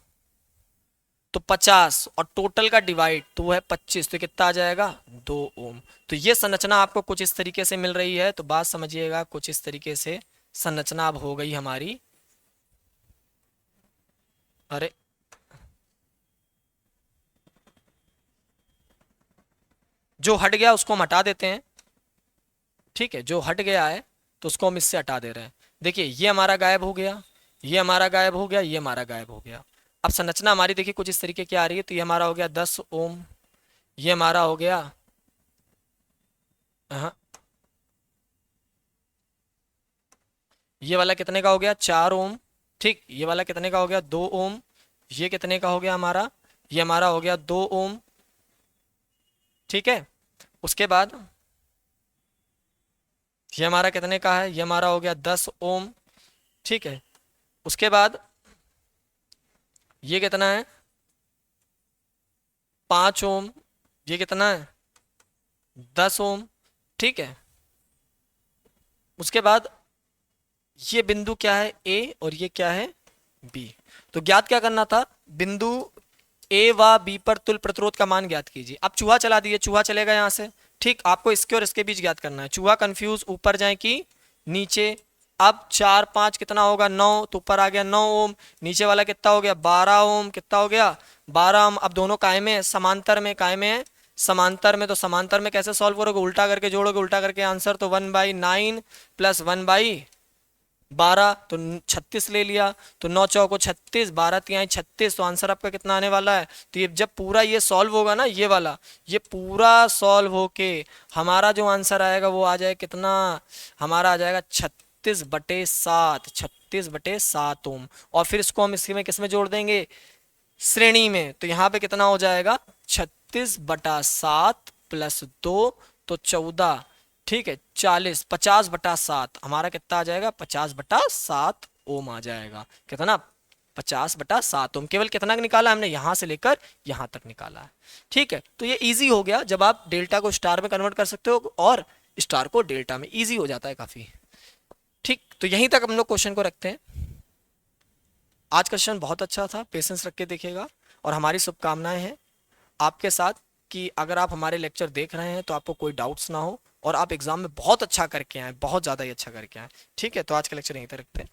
तो 50 और टोटल का डिवाइड तो वो है 25, तो कितना आ जाएगा, 2 ओम। तो ये संरचना आपको कुछ इस तरीके से मिल रही है। तो बात समझिएगा, कुछ इस तरीके से संरचना अब हो गई हमारी। अरे जो हट गया उसको हम हटा देते हैं, ठीक है। जो हट गया है तो उसको हम इससे हटा दे रहे हैं। देखिए ये हमारा गायब हो गया, ये हमारा गायब हो गया, ये हमारा गायब हो गया। अब संरचना हमारी देखिए कुछ इस तरीके की आ रही है। तो ये हमारा हो गया 10 ओम, ये हमारा हो गया, हाँ ये वाला कितने का हो गया, 4 ओम, ठीक। ये वाला कितने का हो गया, 2 ओम। ये कितने का हो गया हमारा, ये हमारा हो गया 2 ओम, ठीक है। उसके बाद ये हमारा कितने का है, ये हमारा हो गया 10 ओम, ठीक है। उसके बाद ये कितना है, 5 ओम। ये कितना है, 10 ओम, ठीक है। उसके बाद ये बिंदु क्या है, ए, और ये क्या है, बी। तो ज्ञात क्या करना था, बिंदु ए व बी पर तुल्य प्रतिरोध का मान ज्ञात कीजिए। अब चूहा चला दिए, चूहा चलेगा यहाँ से, ठीक। आपको इसके और इसके बीच ज्ञात करना है। चूहा कंफ्यूज, ऊपर जाए कि नीचे, अब 4 5 कितना होगा 9, तो ऊपर आ गया 9 ओम, नीचे वाला कितना हो गया 12 ओम, कितना हो गया 12 ओम। अब दोनों काय में है, समांतर में, काय में है समांतर में, तो समांतर में कैसे सॉल्व करोगे, उल्टा करके जोड़ोगे, उल्टा करके आंसर तो 1/9 प्लस 1/12, तो 36 ले लिया, तो 9 चौको 36, 12 तिहाई 36, तो आंसर आपका कितना आने वाला है। तो ये जब पूरा ये सॉल्व होगा ना, ये वाला ये पूरा सॉल्व होके हमारा जो आंसर आएगा वो आ जाएगा कितना, हमारा आ जाएगा 36/7, 36/7 ओम। और फिर इसको हम इसमें किस में जोड़ देंगे, श्रेणी में, तो यहाँ पे कितना हो जाएगा 36/7 प्लस 2, तो 14, ठीक है 40, 50/7, हमारा कितना आ जाएगा 50/7 ओम आ जाएगा, कितना 50/7 ओम। केवल कितना निकाला हमने, यहां से लेकर यहां तक निकाला है, ठीक है। तो ये इजी हो गया, जब आप डेल्टा को स्टार में कन्वर्ट कर सकते हो और स्टार को डेल्टा में, इजी हो जाता है काफी, ठीक। तो यहीं तक हम लोग क्वेश्चन को रखते हैं। आज का सेशन बहुत अच्छा था, पेशेंस रख के देखिएगा, और हमारी शुभकामनाएं हैं आपके साथ कि अगर आप हमारे लेक्चर देख रहे हैं तो आपको कोई डाउट्स ना हो और आप एग्जाम में बहुत अच्छा करके आए, बहुत ज़्यादा ही अच्छा करके आए, ठीक है। तो आज का लेक्चर यहीं तक रखते हैं।